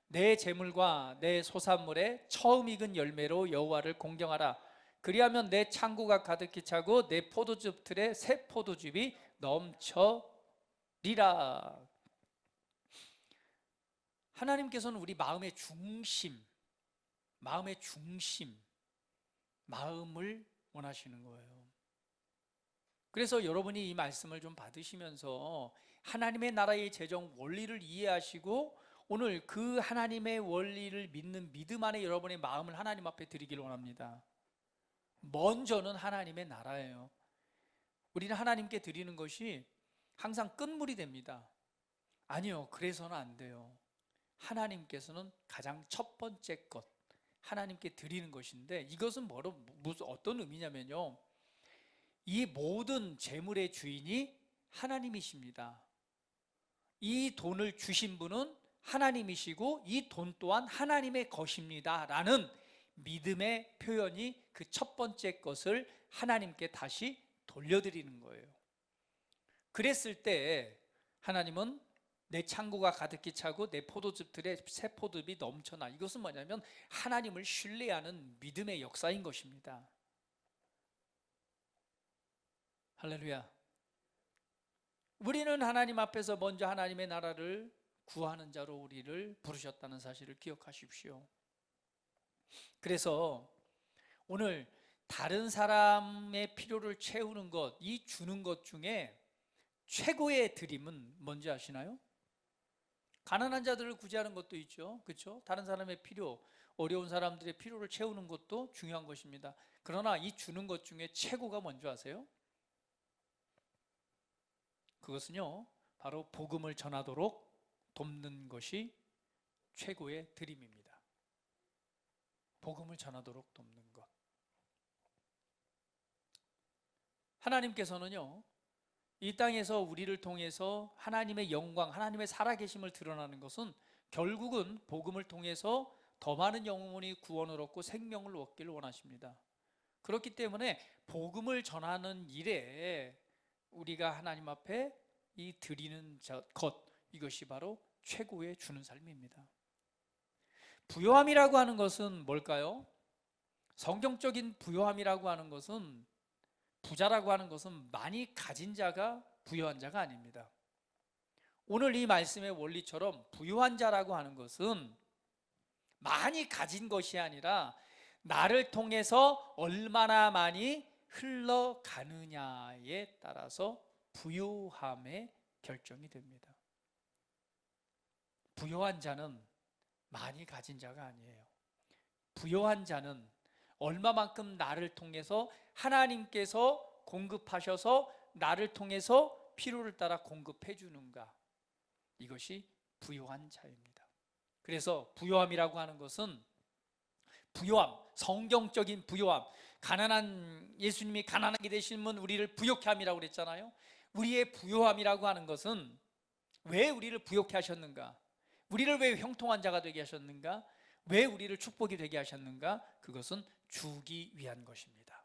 내 재물과 내 소산물에 처음 익은 열매로 여호와를 공경하라. 그리하면 내 창고가 가득히 차고 내 포도즙 틀에 새 포도즙이 넘쳐리라. 하나님께서는 우리 마음의 중심, 마음을 원하시는 거예요. 그래서 여러분이 이 말씀을 좀 받으시면서 하나님의 나라의 재정 원리를 이해하시고 오늘 그 하나님의 원리를 믿는 믿음 안에 여러분의 마음을 하나님 앞에 드리기를 원합니다. 먼저는 하나님의 나라예요. 우리는 하나님께 드리는 것이 항상 끝물이 됩니다. 아니요, 그래서는 안 돼요. 하나님께서는 가장 첫 번째 것, 하나님께 드리는 것인데, 이것은 무슨 어떤 의미냐면요, 이 모든 재물의 주인이 하나님이십니다. 이 돈을 주신 분은 하나님이시고 이 돈 또한 하나님의 것입니다 라는 믿음의 표현이 그 첫 번째 것을 하나님께 다시 돌려드리는 거예요. 그랬을 때 하나님은 내 창고가 가득히 차고 내 포도즙들에 새 포도즙이 넘쳐나. 이것은 뭐냐면 하나님을 신뢰하는 믿음의 역사인 것입니다. 할렐루야. 우리는 하나님 앞에서 먼저 하나님의 나라를 구하는 자로 우리를 부르셨다는 사실을 기억하십시오. 그래서 오늘 다른 사람의 필요를 채우는 것, 이 주는 것 중에 최고의 드림은 뭔지 아시나요? 가난한 자들을 구제하는 것도 있죠. 그렇죠? 다른 사람의 필요, 어려운 사람들의 필요를 채우는 것도 중요한 것입니다. 그러나 이 주는 것 중에 최고가 뭔지 아세요? 그것은요, 바로 복음을 전하도록 돕는 것이 최고의 드림입니다. 복음을 전하도록 돕는 것. 하나님께서는요, 이 땅에서 우리를 통해서 하나님의 영광, 하나님의 살아계심을 드러나는 것은 결국은 복음을 통해서 더 많은 영혼이 구원을 얻고 생명을 얻기를 원하십니다. 그렇기 때문에 복음을 전하는 일에 우리가 하나님 앞에 이 드리는 것, 이것이 바로 최고의 주는 삶입니다. 부요함이라고 하는 것은 뭘까요? 성경적인 부요함이라고 하는 것은, 부자라고 하는 것은 많이 가진 자가 부유한 자가 아닙니다. 오늘 이 말씀의 원리처럼 부유한 자라고 하는 것은 많이 가진 것이 아니라 나를 통해서 얼마나 많이 흘러가느냐에 따라서 부유함의 결정이 됩니다. 부유한 자는 많이 가진 자가 아니에요. 부유한 자는 얼마만큼 나를 통해서 하나님께서 공급하셔서 나를 통해서 필요를 따라 공급해 주는가, 이것이 부유한 자입니다. 그래서 부유함이라고 하는 것은, 부유함, 성경적인 부유함, 예수님이 가난하게 되시면 우리를 부욕케 함이라고 그랬잖아요. 우리의 부유함이라고 하는 것은 왜 우리를 부욕케 하셨는가, 우리를 왜 형통한 자가 되게 하셨는가, 왜 우리를 축복이 되게 하셨는가, 그것은 주기 위한 것입니다.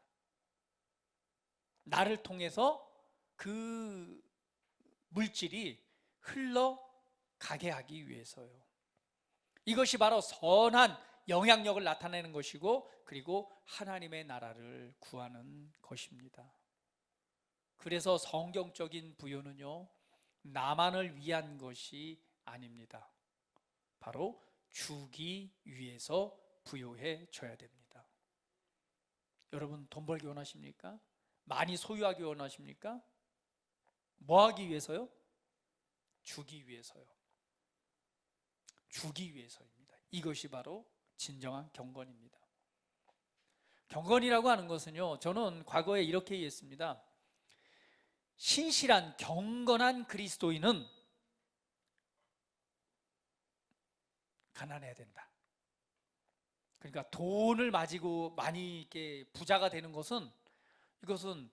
나를 통해서 그 물질이 흘러가게 하기 위해서요. 이것이 바로 선한 영향력을 나타내는 것이고, 그리고 하나님의 나라를 구하는 것입니다. 그래서 성경적인 부요는요, 나만을 위한 것이 아닙니다. 바로 주기 위해서 부요해져야 됩니다. 여러분, 돈 벌기 원하십니까? 많이 소유하기 원하십니까? 뭐 하기 위해서요? 주기 위해서요. 주기 위해서입니다. 이것이 바로 진정한 경건입니다. 경건이라고 하는 것은요, 저는 과거에 이렇게 이해했습니다. 신실한 경건한 그리스도인은 가난해야 된다. 그러니까 돈을 가지고 많이 이렇게 부자가 되는 것은, 이것은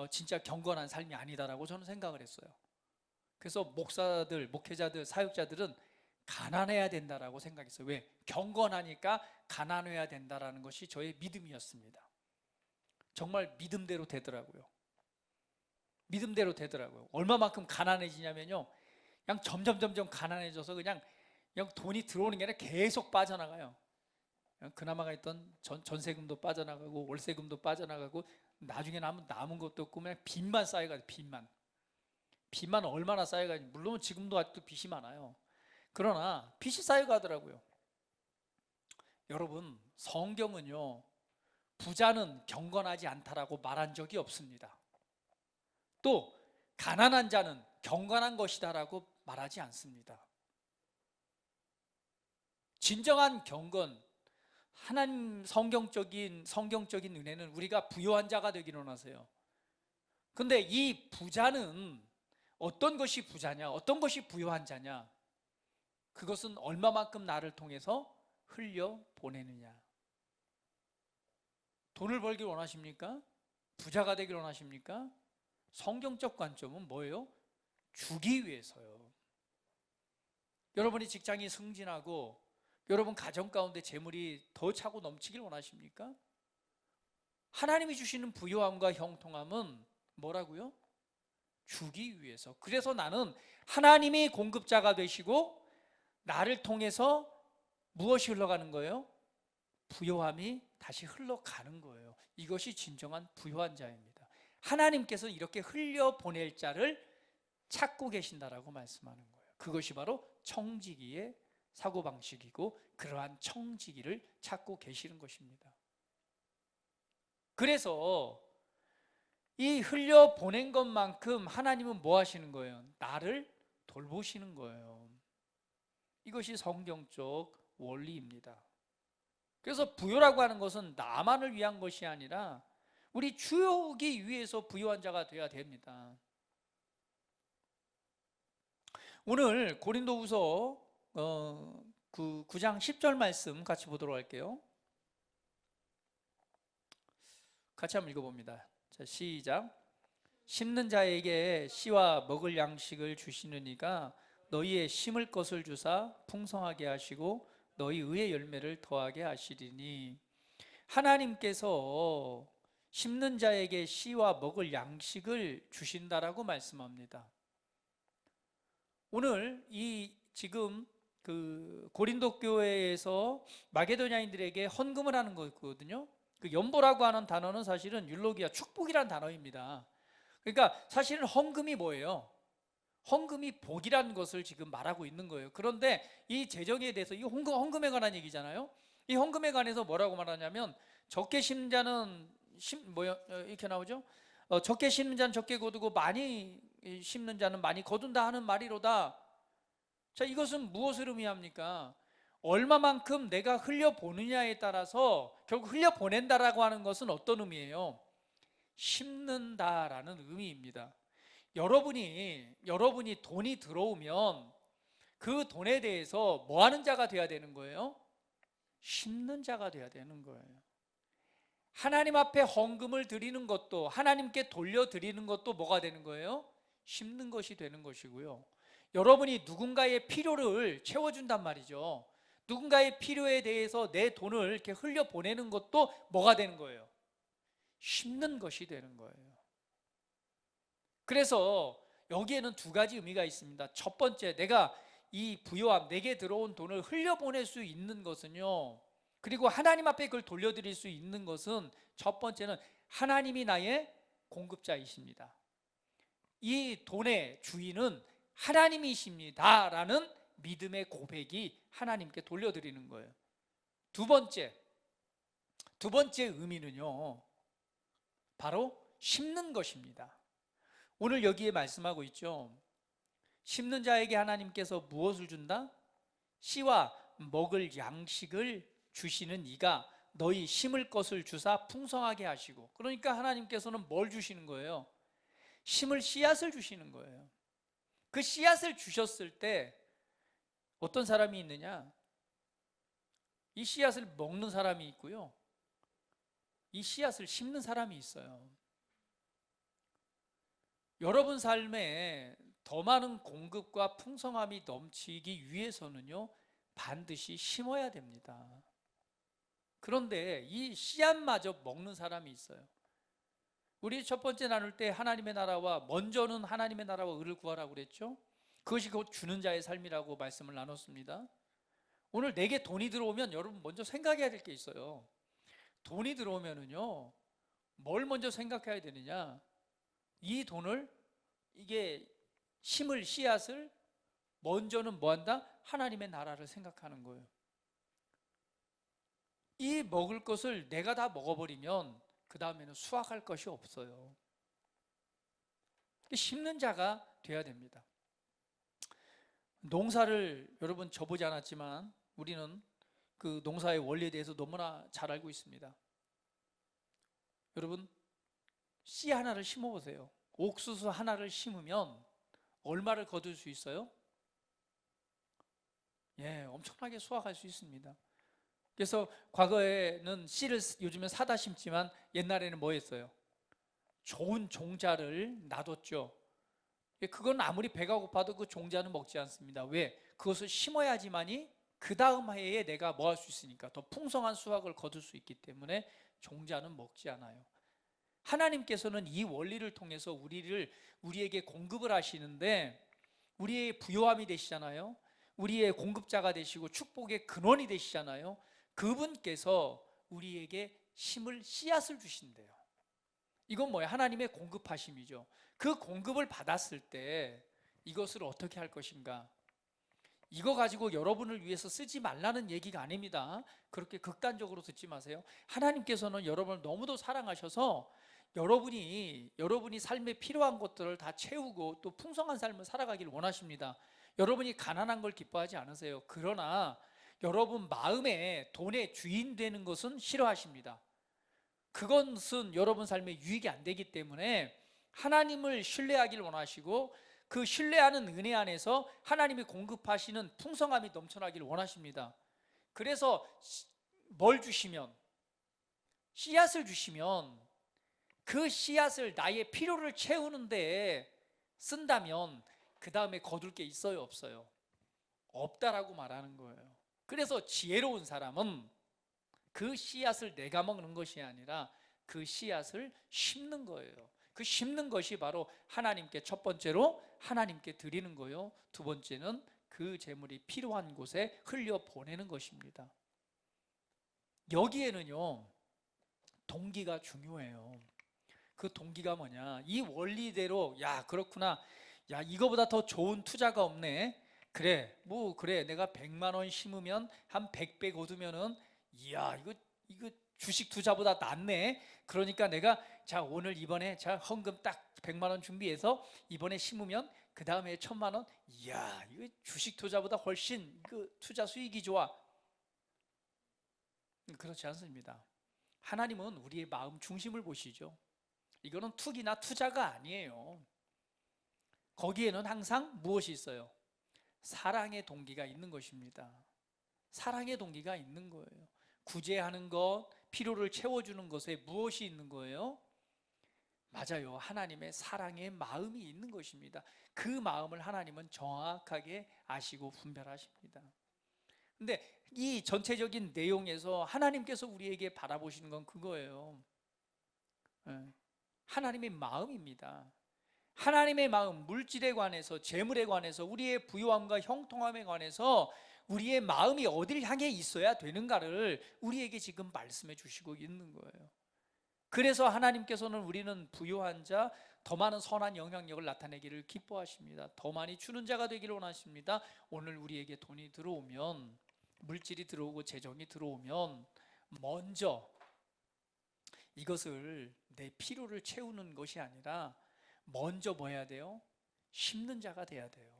진짜 경건한 삶이 아니다라고 저는 생각을 했어요. 그래서 목사들, 목회자들, 사역자들은 가난해야 된다라고 생각했어요. 왜? 경건하니까 가난해야 된다라는 것이 저의 믿음이었습니다. 정말 믿음대로 되더라고요. 믿음대로 되더라고요. 얼마만큼 가난해지냐면요, 그냥 점점 가난해져서 그냥 돈이 들어오는 게 아니라 계속 빠져나가요. 그나마가 있던 전세금도 빠져나가고 월세금도 빠져나가고, 나중에 남은 것도 없고 그냥 빚만 쌓여가지고, 빚만 얼마나 쌓여가지고, 물론 지금도 아직도 빚이 많아요. 그러나 빚이 쌓여가더라고요. 여러분, 성경은요, 부자는 경건하지 않다라고 말한 적이 없습니다. 또 가난한 자는 경건한 것이다라고 말하지 않습니다. 진정한 경건, 하나님 성경적인 은혜는 우리가 부유한 자가 되기를 원하세요. 근데 이 부자는 어떤 것이 부자냐, 어떤 것이 부유한 자냐? 그것은 얼마만큼 나를 통해서 흘려 보내느냐. 돈을 벌길 원하십니까? 부자가 되길 원하십니까? 성경적 관점은 뭐예요? 주기 위해서요. 여러분이 직장이 승진하고 여러분 가정 가운데 재물이 더 차고 넘치길 원하십니까? 하나님이 주시는 부요함과 형통함은 뭐라고요? 주기 위해서. 그래서 나는 하나님이 공급자가 되시고 나를 통해서 무엇이 흘러가는 거예요? 부요함이 다시 흘러가는 거예요. 이것이 진정한 부요한 자입니다. 하나님께서 이렇게 흘려보낼 자를 찾고 계신다라고 말씀하는 거예요. 그것이 바로 청지기의 사고방식이고 그러한 청지기를 찾고 계시는 것입니다. 그래서 이 흘려보낸 것만큼 하나님은 뭐 하시는 거예요? 나를 돌보시는 거예요. 이것이 성경적 원리입니다. 그래서 부요라고 하는 것은 나만을 위한 것이 아니라 우리 주역이 위해서 부요한 자가 되어야 됩니다. 오늘 고린도후서 9장 10절 말씀 같이 보도록 할게요. 같이 한번 읽어봅니다. 자, 시작. 심는 자에게 씨와 먹을 양식을 주시는 이가 너희의 심을 것을 주사 풍성하게 하시고 너희 의의 열매를 더하게 하시리니. 하나님께서 심는 자에게 씨와 먹을 양식을 주신다라고 말씀합니다. 오늘 이 지금 그 고린도 교회에서 마게도냐인들에게 헌금을 하는 거거든요. 그 연보라고 하는 단어는 사실은 율로기아, 축복이라는 단어입니다. 그러니까 사실은 헌금이 뭐예요? 헌금이 복이라는 것을 지금 말하고 있는 거예요. 그런데 이 재정에 대해서, 이 헌금에 관한 얘기잖아요. 이 헌금에 관해서 뭐라고 말하냐면 적게 심는 자는 이렇게 나오죠. 적게 심는 자는 적게 거두고 많이 심는 자는 많이 거둔다 하는 말이로다. 자, 이것은 무엇을 의미합니까? 얼마만큼 내가 흘려보느냐에 따라서 결국 흘려보낸다라고 하는 것은 어떤 의미예요? 심는다라는 의미입니다. 여러분이 돈이 들어오면 그 돈에 대해서 뭐 하는 자가 돼야 되는 거예요? 심는 자가 돼야 되는 거예요. 하나님 앞에 헌금을 드리는 것도, 하나님께 돌려드리는 것도 뭐가 되는 거예요? 심는 것이 되는 것이고요. 여러분이 누군가의 필요를 채워준단 말이죠. 누군가의 필요에 대해서 내 돈을 이렇게 흘려보내는 것도 뭐가 되는 거예요? 심는 것이 되는 거예요. 그래서 여기에는 두 가지 의미가 있습니다. 첫 번째, 내가 이 부요함, 내게 들어온 돈을 흘려보낼 수 있는 것은요, 그리고 하나님 앞에 그걸 돌려드릴 수 있는 것은, 첫 번째는 하나님이 나의 공급자이십니다. 이 돈의 주인은 하나님이십니다 라는 믿음의 고백이 하나님께 돌려드리는 거예요. 두 번째 의미는요, 바로 심는 것입니다. 오늘 여기에 말씀하고 있죠. 심는 자에게 하나님께서 무엇을 준다? 씨와 먹을 양식을 주시는 이가 너희 심을 것을 주사 풍성하게 하시고. 그러니까 하나님께서는 뭘 주시는 거예요? 심을 씨앗을 주시는 거예요. 그 씨앗을 주셨을 때 어떤 사람이 있느냐? 이 씨앗을 먹는 사람이 있고요, 이 씨앗을 심는 사람이 있어요. 여러분 삶에 더 많은 공급과 풍성함이 넘치기 위해서는요, 반드시 심어야 됩니다. 그런데 이 씨앗마저 먹는 사람이 있어요. 우리 첫 번째 나눌 때 하나님의 나라와, 먼저는 하나님의 나라와 의를 구하라고 그랬죠. 그것이 곧 주는 자의 삶이라고 말씀을 나눴습니다. 오늘 내게 돈이 들어오면 여러분 먼저 생각해야 될 게 있어요. 돈이 들어오면은요, 뭘 먼저 생각해야 되느냐? 이 돈을, 이게 심을 씨앗을 먼저는 뭐 한다? 하나님의 나라를 생각하는 거예요. 이 먹을 것을 내가 다 먹어버리면 그 다음에는 수확할 것이 없어요. 심는 자가 돼야 됩니다. 농사를 여러분 져보지 않았지만 우리는 그 농사의 원리에 대해서 너무나 잘 알고 있습니다. 여러분, 씨 하나를 심어보세요. 옥수수 하나를 심으면 얼마를 거둘 수 있어요? 엄청나게 수확할 수 있습니다. 그래서 과거에는 씨를 요즘에 사다 심지만 옛날에는 뭐 했어요? 좋은 종자를 놔뒀죠. 그건 아무리 배가 고파도 그 종자는 먹지 않습니다. 왜? 그것을 심어야지만이 그 다음 해에 내가 뭐 할 수 있으니까, 더 풍성한 수확을 거둘 수 있기 때문에 종자는 먹지 않아요. 하나님께서는 이 원리를 통해서 우리에게 공급을 하시는데, 우리의 부요함이 되시잖아요. 우리의 공급자가 되시고 축복의 근원이 되시잖아요. 그분께서 우리에게 심을 씨앗을 주신대요. 이건 뭐예요? 하나님의 공급하심이죠. 그 공급을 받았을 때 이것을 어떻게 할 것인가? 이거 가지고 여러분을 위해서 쓰지 말라는 얘기가 아닙니다. 그렇게 극단적으로 듣지 마세요. 하나님께서는 여러분을 너무도 사랑하셔서 여러분이 삶에 필요한 것들을 다 채우고 또 풍성한 삶을 살아가길 원하십니다. 여러분이 가난한 걸 기뻐하지 않으세요. 그러나 여러분 마음에 돈의 주인 되는 것은 싫어하십니다. 그것은 여러분 삶에 유익이 안 되기 때문에 하나님을 신뢰하길 원하시고, 그 신뢰하는 은혜 안에서 하나님이 공급하시는 풍성함이 넘쳐나길 원하십니다. 그래서 뭘 주시면, 씨앗을 주시면 그 씨앗을 나의 필요를 채우는데 쓴다면 그 다음에 거둘 게 있어요, 없어요? 없다라고 말하는 거예요. 그래서 지혜로운 사람은 그 씨앗을 내가 먹는 것이 아니라 그 씨앗을 심는 거예요. 그 심는 것이 바로 하나님께, 첫 번째로 하나님께 드리는 거요, 두 번째는 그 재물이 필요한 곳에 흘려 보내는 것입니다. 여기에는요 동기가 중요해요. 그 동기가 뭐냐, 이 원리대로 그렇구나, 이거보다 더 좋은 투자가 없네, 그래 내가 100만 원 심으면 한 100배 거두면은 이거 주식 투자보다 낫네. 그러니까 내가 오늘 이번에 헌금 딱 100만 원 준비해서 이번에 심으면 그 다음에 1000만 원, 이거 주식 투자보다 훨씬 투자 수익이 좋아. 그렇지 않습니다. 하나님은 우리의 마음 중심을 보시죠. 이거는 투기나 투자가 아니에요. 거기에는 항상 무엇이 있어요? 사랑의 동기가 있는 것입니다. 사랑의 동기가 있는 거예요. 구제하는 것, 필요를 채워주는 것에 무엇이 있는 거예요? 맞아요. 하나님의 사랑의 마음이 있는 것입니다. 그 마음을 하나님은 정확하게 아시고 분별하십니다. 근데 이 전체적인 내용에서 하나님께서 우리에게 바라보시는 건 그거예요. 하나님의 마음입니다. 하나님의 마음, 물질에 관해서, 재물에 관해서, 우리의 부유함과 형통함에 관해서 우리의 마음이 어딜 향해 있어야 되는가를 우리에게 지금 말씀해 주시고 있는 거예요. 그래서 하나님께서는 우리는 부유한 자, 더 많은 선한 영향력을 나타내기를 기뻐하십니다. 더 많이 주는 자가 되기를 원하십니다. 오늘 우리에게 돈이 들어오면, 물질이 들어오고 재정이 들어오면 먼저 이것을 내 필요를 채우는 것이 아니라 먼저 뭐 해야 돼요? 심는 자가 돼야 돼요.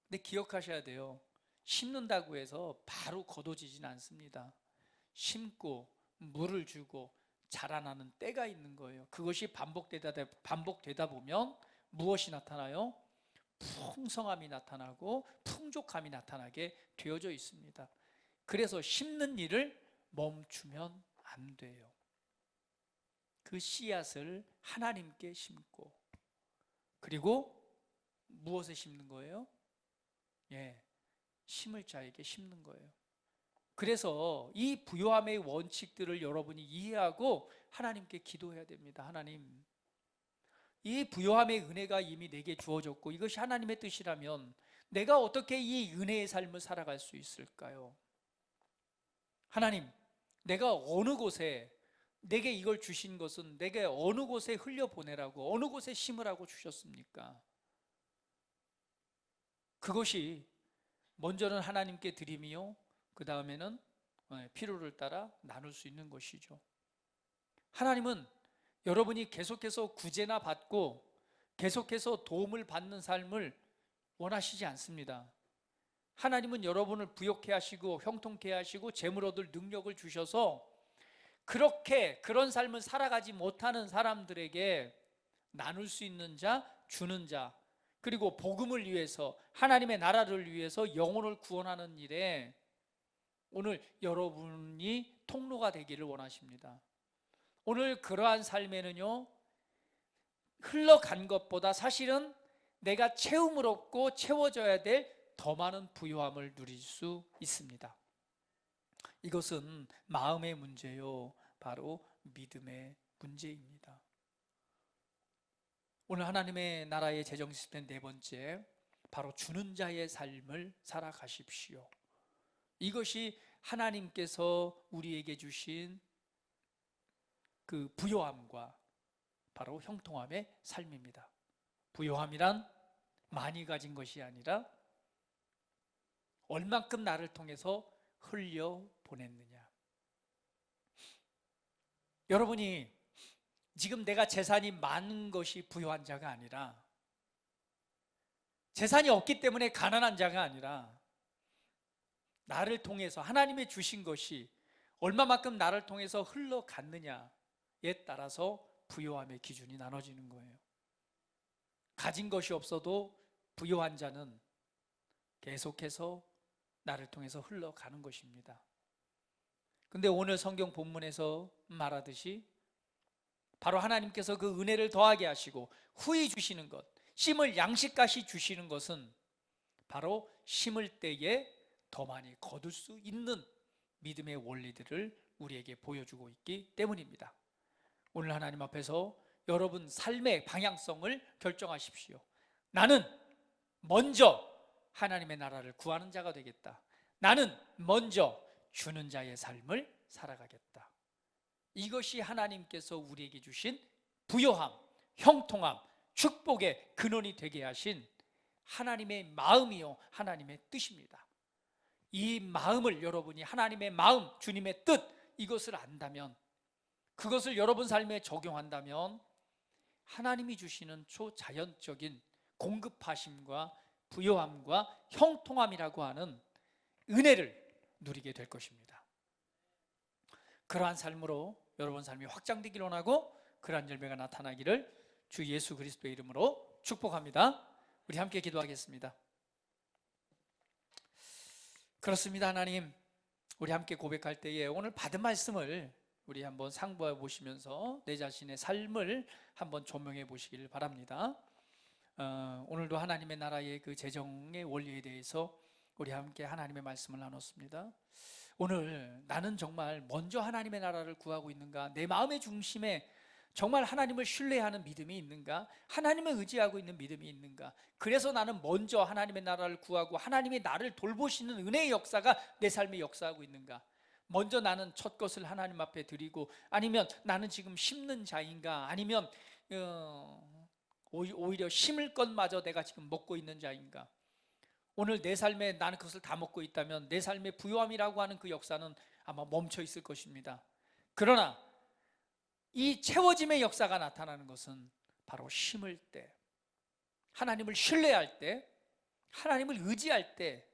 근데 기억하셔야 돼요. 심는다고 해서 바로 거둬지진 않습니다. 심고 물을 주고 자라나는 때가 있는 거예요. 그것이 반복되다 보면 무엇이 나타나요? 풍성함이 나타나고 풍족함이 나타나게 되어져 있습니다. 그래서 심는 일을 멈추면 안 돼요. 그 씨앗을 하나님께 심고, 그리고 무엇에 심는 거예요? 심을 자에게 심는 거예요. 그래서 이 부요함의 원칙들을 여러분이 이해하고 하나님께 기도해야 됩니다. 하나님, 이 부요함의 은혜가 이미 내게 주어졌고 이것이 하나님의 뜻이라면 내가 어떻게 이 은혜의 삶을 살아갈 수 있을까요? 하나님, 내가 어느 곳에 내게 이걸 주신 것은 내게 어느 곳에 흘려보내라고, 어느 곳에 심으라고 주셨습니까? 그것이 먼저는 하나님께 드림이요, 그 다음에는 필요를 따라 나눌 수 있는 것이죠. 하나님은 여러분이 계속해서 구제나 받고 계속해서 도움을 받는 삶을 원하시지 않습니다. 하나님은 여러분을 부욕해 하시고 형통케 하시고 재물 얻을 능력을 주셔서 그런 삶을 살아가지 못하는 사람들에게 나눌 수 있는 자, 주는 자, 그리고 복음을 위해서, 하나님의 나라를 위해서 영혼을 구원하는 일에 오늘 여러분이 통로가 되기를 원하십니다. 오늘 그러한 삶에는요, 흘러간 것보다 사실은 내가 채움을 얻고 채워져야 될 더 많은 부요함을 누릴 수 있습니다. 이것은 마음의 문제요, 바로 믿음의 문제입니다. 오늘 하나님의 나라의 재정 시스템 네 번째, 바로 주는 자의 삶을 살아가십시오. 이것이 하나님께서 우리에게 주신 그 부요함과 바로 형통함의 삶입니다. 부요함이란 많이 가진 것이 아니라 얼만큼 나를 통해서 흘려보냈느냐. 여러분이 지금 내가 재산이 많은 것이 부요한 자가 아니라, 재산이 없기 때문에 가난한 자가 아니라, 나를 통해서 하나님이 주신 것이 얼마만큼 나를 통해서 흘러갔느냐에 따라서 부요함의 기준이 나눠지는 거예요. 가진 것이 없어도 부요한 자는 계속해서 나를 통해서 흘러가는 것입니다. 근데 오늘 성경 본문에서 말하듯이 바로 하나님께서 그 은혜를 더하게 하시고 후히 주시는 것, 심을 양식까지 주시는 것은 바로 심을 때에 더 많이 거둘 수 있는 믿음의 원리들을 우리에게 보여주고 있기 때문입니다. 오늘 하나님 앞에서 여러분 삶의 방향성을 결정하십시오. 나는 먼저 하나님의 나라를 구하는 자가 되겠다. 나는 먼저 주는 자의 삶을 살아가겠다. 이것이 하나님께서 우리에게 주신 부요함, 형통함, 축복의 근원이 되게 하신 하나님의 마음이요, 하나님의 뜻입니다. 이 마음을 여러분이, 하나님의 마음, 주님의 뜻, 이것을 안다면, 그것을 여러분 삶에 적용한다면 하나님이 주시는 초자연적인 공급하심과 부요함과 형통함이라고 하는 은혜를 누리게 될 것입니다. 그러한 삶으로 여러분 삶이 확장되기를 원하고 그러한 열매가 나타나기를 주 예수 그리스도의 이름으로 축복합니다. 우리 함께 기도하겠습니다. 그렇습니다. 하나님, 우리 함께 고백할 때에 오늘 받은 말씀을 우리 한번 상고해 보시면서 내 자신의 삶을 한번 조명해 보시길 바랍니다. 오늘도 하나님의 나라의 그 재정의 원리에 대해서 우리 함께 하나님의 말씀을 나눴습니다. 오늘 나는 정말 먼저 하나님의 나라를 구하고 있는가? 내 마음의 중심에 정말 하나님을 신뢰하는 믿음이 있는가? 하나님을 의지하고 있는 믿음이 있는가? 그래서 나는 먼저 하나님의 나라를 구하고 하나님이 나를 돌보시는 은혜의 역사가 내 삶에 역사하고 있는가? 먼저 나는 첫 것을 하나님 앞에 드리고, 아니면 나는 지금 심는 자인가? 아니면 오히려 심을 것마저 내가 지금 먹고 있는 자인가? 오늘 내 삶에 나는 그것을 다 먹고 있다면 내 삶의 부요함이라고 하는 그 역사는 아마 멈춰 있을 것입니다. 그러나 이 채워짐의 역사가 나타나는 것은 바로 심을 때, 하나님을 신뢰할 때, 하나님을 의지할 때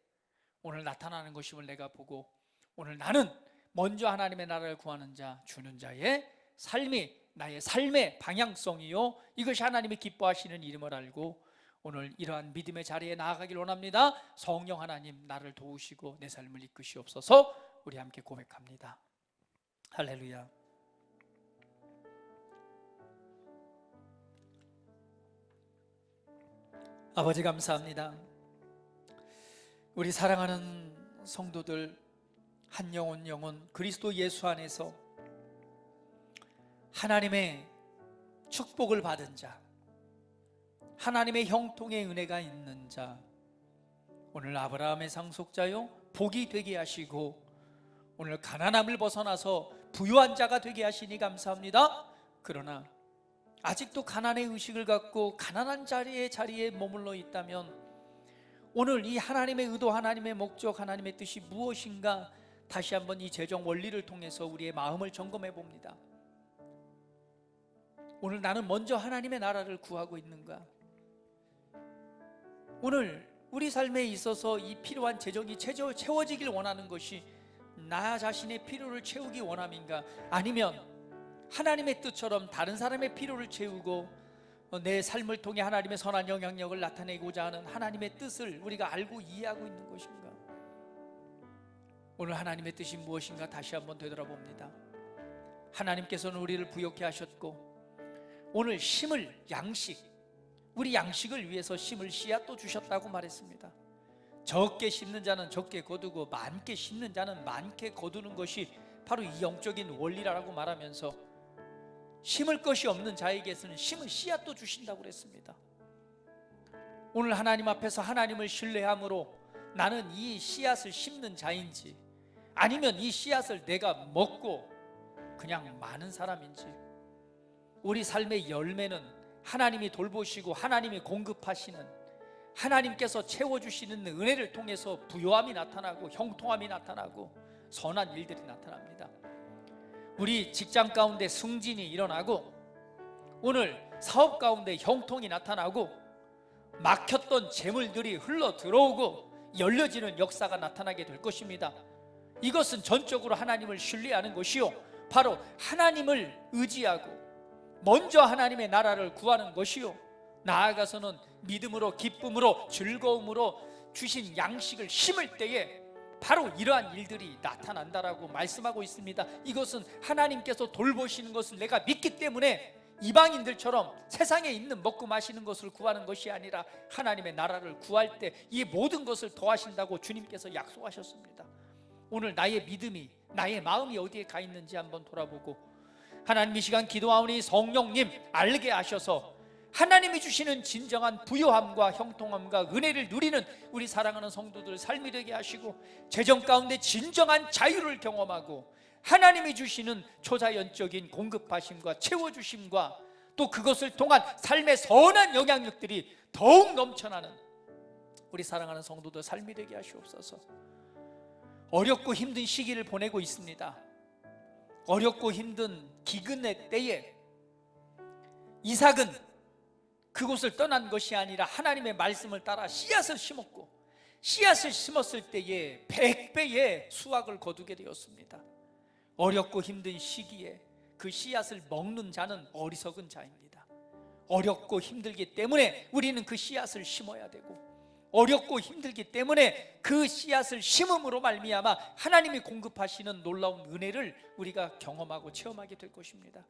오늘 나타나는 것임을 내가 보고, 오늘 나는 먼저 하나님의 나라를 구하는 자, 주는 자의 삶이 나의 삶의 방향성이요, 이것이 하나님이 기뻐하시는 이름을 알고 오늘 이러한 믿음의 자리에 나아가길 원합니다. 성령 하나님, 나를 도우시고 내 삶을 이끄시옵소서. 우리 함께 고백합니다. 할렐루야. 아버지 감사합니다. 우리 사랑하는 성도들 한 영혼 그리스도 예수 안에서 하나님의 축복을 받은 자, 하나님의 형통의 은혜가 있는 자, 오늘 아브라함의 상속자요 복이 되게 하시고 오늘 가난함을 벗어나서 부유한 자가 되게 하시니 감사합니다. 그러나 아직도 가난의 의식을 갖고 가난한 자리에 머물러 있다면 오늘 이 하나님의 의도, 하나님의 목적, 하나님의 뜻이 무엇인가 다시 한번 이 재정 원리를 통해서 우리의 마음을 점검해 봅니다. 오늘 나는 먼저 하나님의 나라를 구하고 있는가? 오늘 우리 삶에 있어서 이 필요한 재정이 채워지길 원하는 것이 나 자신의 필요를 채우기 원함인가? 아니면 하나님의 뜻처럼 다른 사람의 필요를 채우고 내 삶을 통해 하나님의 선한 영향력을 나타내고자 하는 하나님의 뜻을 우리가 알고 이해하고 있는 것인가? 오늘 하나님의 뜻이 무엇인가 다시 한번 되돌아봅니다. 하나님께서는 우리를 부욕해 하셨고 오늘 심을 양식, 우리 양식을 위해서 심을 씨앗도 주셨다고 말했습니다. 적게 심는 자는 적게 거두고 많게 심는 자는 많게 거두는 것이 바로 이 영적인 원리라고 말하면서 심을 것이 없는 자에게서는 심을 씨앗도 주신다고 그랬습니다. 오늘 하나님 앞에서 하나님을 신뢰함으로 나는 이 씨앗을 심는 자인지 아니면 이 씨앗을 내가 먹고 그냥 많은 사람인지, 우리 삶의 열매는 하나님이 돌보시고 하나님이 공급하시는, 하나님께서 채워주시는 은혜를 통해서 부요함이 나타나고 형통함이 나타나고 선한 일들이 나타납니다. 우리 직장 가운데 승진이 일어나고 오늘 사업 가운데 형통이 나타나고 막혔던 재물들이 흘러 들어오고 열려지는 역사가 나타나게 될 것입니다. 이것은 전적으로 하나님을 신뢰하는 것이요, 바로 하나님을 의지하고 먼저 하나님의 나라를 구하는 것이요, 나아가서는 믿음으로 기쁨으로 즐거움으로 주신 양식을 심을 때에 바로 이러한 일들이 나타난다라고 말씀하고 있습니다. 이것은 하나님께서 돌보시는 것을 내가 믿기 때문에 이방인들처럼 세상에 있는 먹고 마시는 것을 구하는 것이 아니라 하나님의 나라를 구할 때 이 모든 것을 더하신다고 주님께서 약속하셨습니다. 오늘 나의 믿음이, 나의 마음이 어디에 가 있는지 한번 돌아보고, 하나님 이 시간 기도하오니 성령님 알게 하셔서 하나님이 주시는 진정한 부요함과 형통함과 은혜를 누리는 우리 사랑하는 성도들 삶이 되게 하시고, 재정 가운데 진정한 자유를 경험하고 하나님이 주시는 초자연적인 공급하심과 채워주심과 또 그것을 통한 삶의 선한 영향력들이 더욱 넘쳐나는 우리 사랑하는 성도들 삶이 되게 하시옵소서. 어렵고 힘든 시기를 보내고 있습니다. 어렵고 힘든 기근의 때에 이삭은 그곳을 떠난 것이 아니라 하나님의 말씀을 따라 씨앗을 심었고, 씨앗을 심었을 때에 100배의 수확을 거두게 되었습니다. 어렵고 힘든 시기에 그 씨앗을 먹는 자는 어리석은 자입니다. 어렵고 힘들기 때문에 우리는 그 씨앗을 심어야 되고, 어렵고 힘들기 때문에 그 씨앗을 심음으로 말미암아 하나님이 공급하시는 놀라운 은혜를 우리가 경험하고 체험하게 될 것입니다.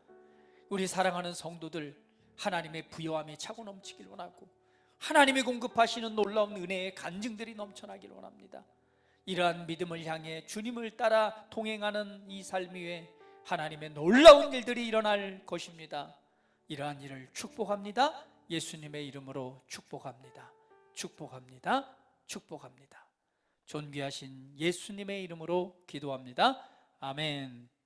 우리 사랑하는 성도들, 하나님의 부요함이 차고 넘치길 원하고 하나님이 공급하시는 놀라운 은혜의 간증들이 넘쳐나길 원합니다. 이러한 믿음을 향해 주님을 따라 동행하는 이 삶 위에 하나님의 놀라운 일들이 일어날 것입니다. 이러한 일을 축복합니다. 예수님의 이름으로 축복합니다. 축복합니다. 축복합니다. 존귀하신 예수님의 이름으로 기도합니다. 아멘.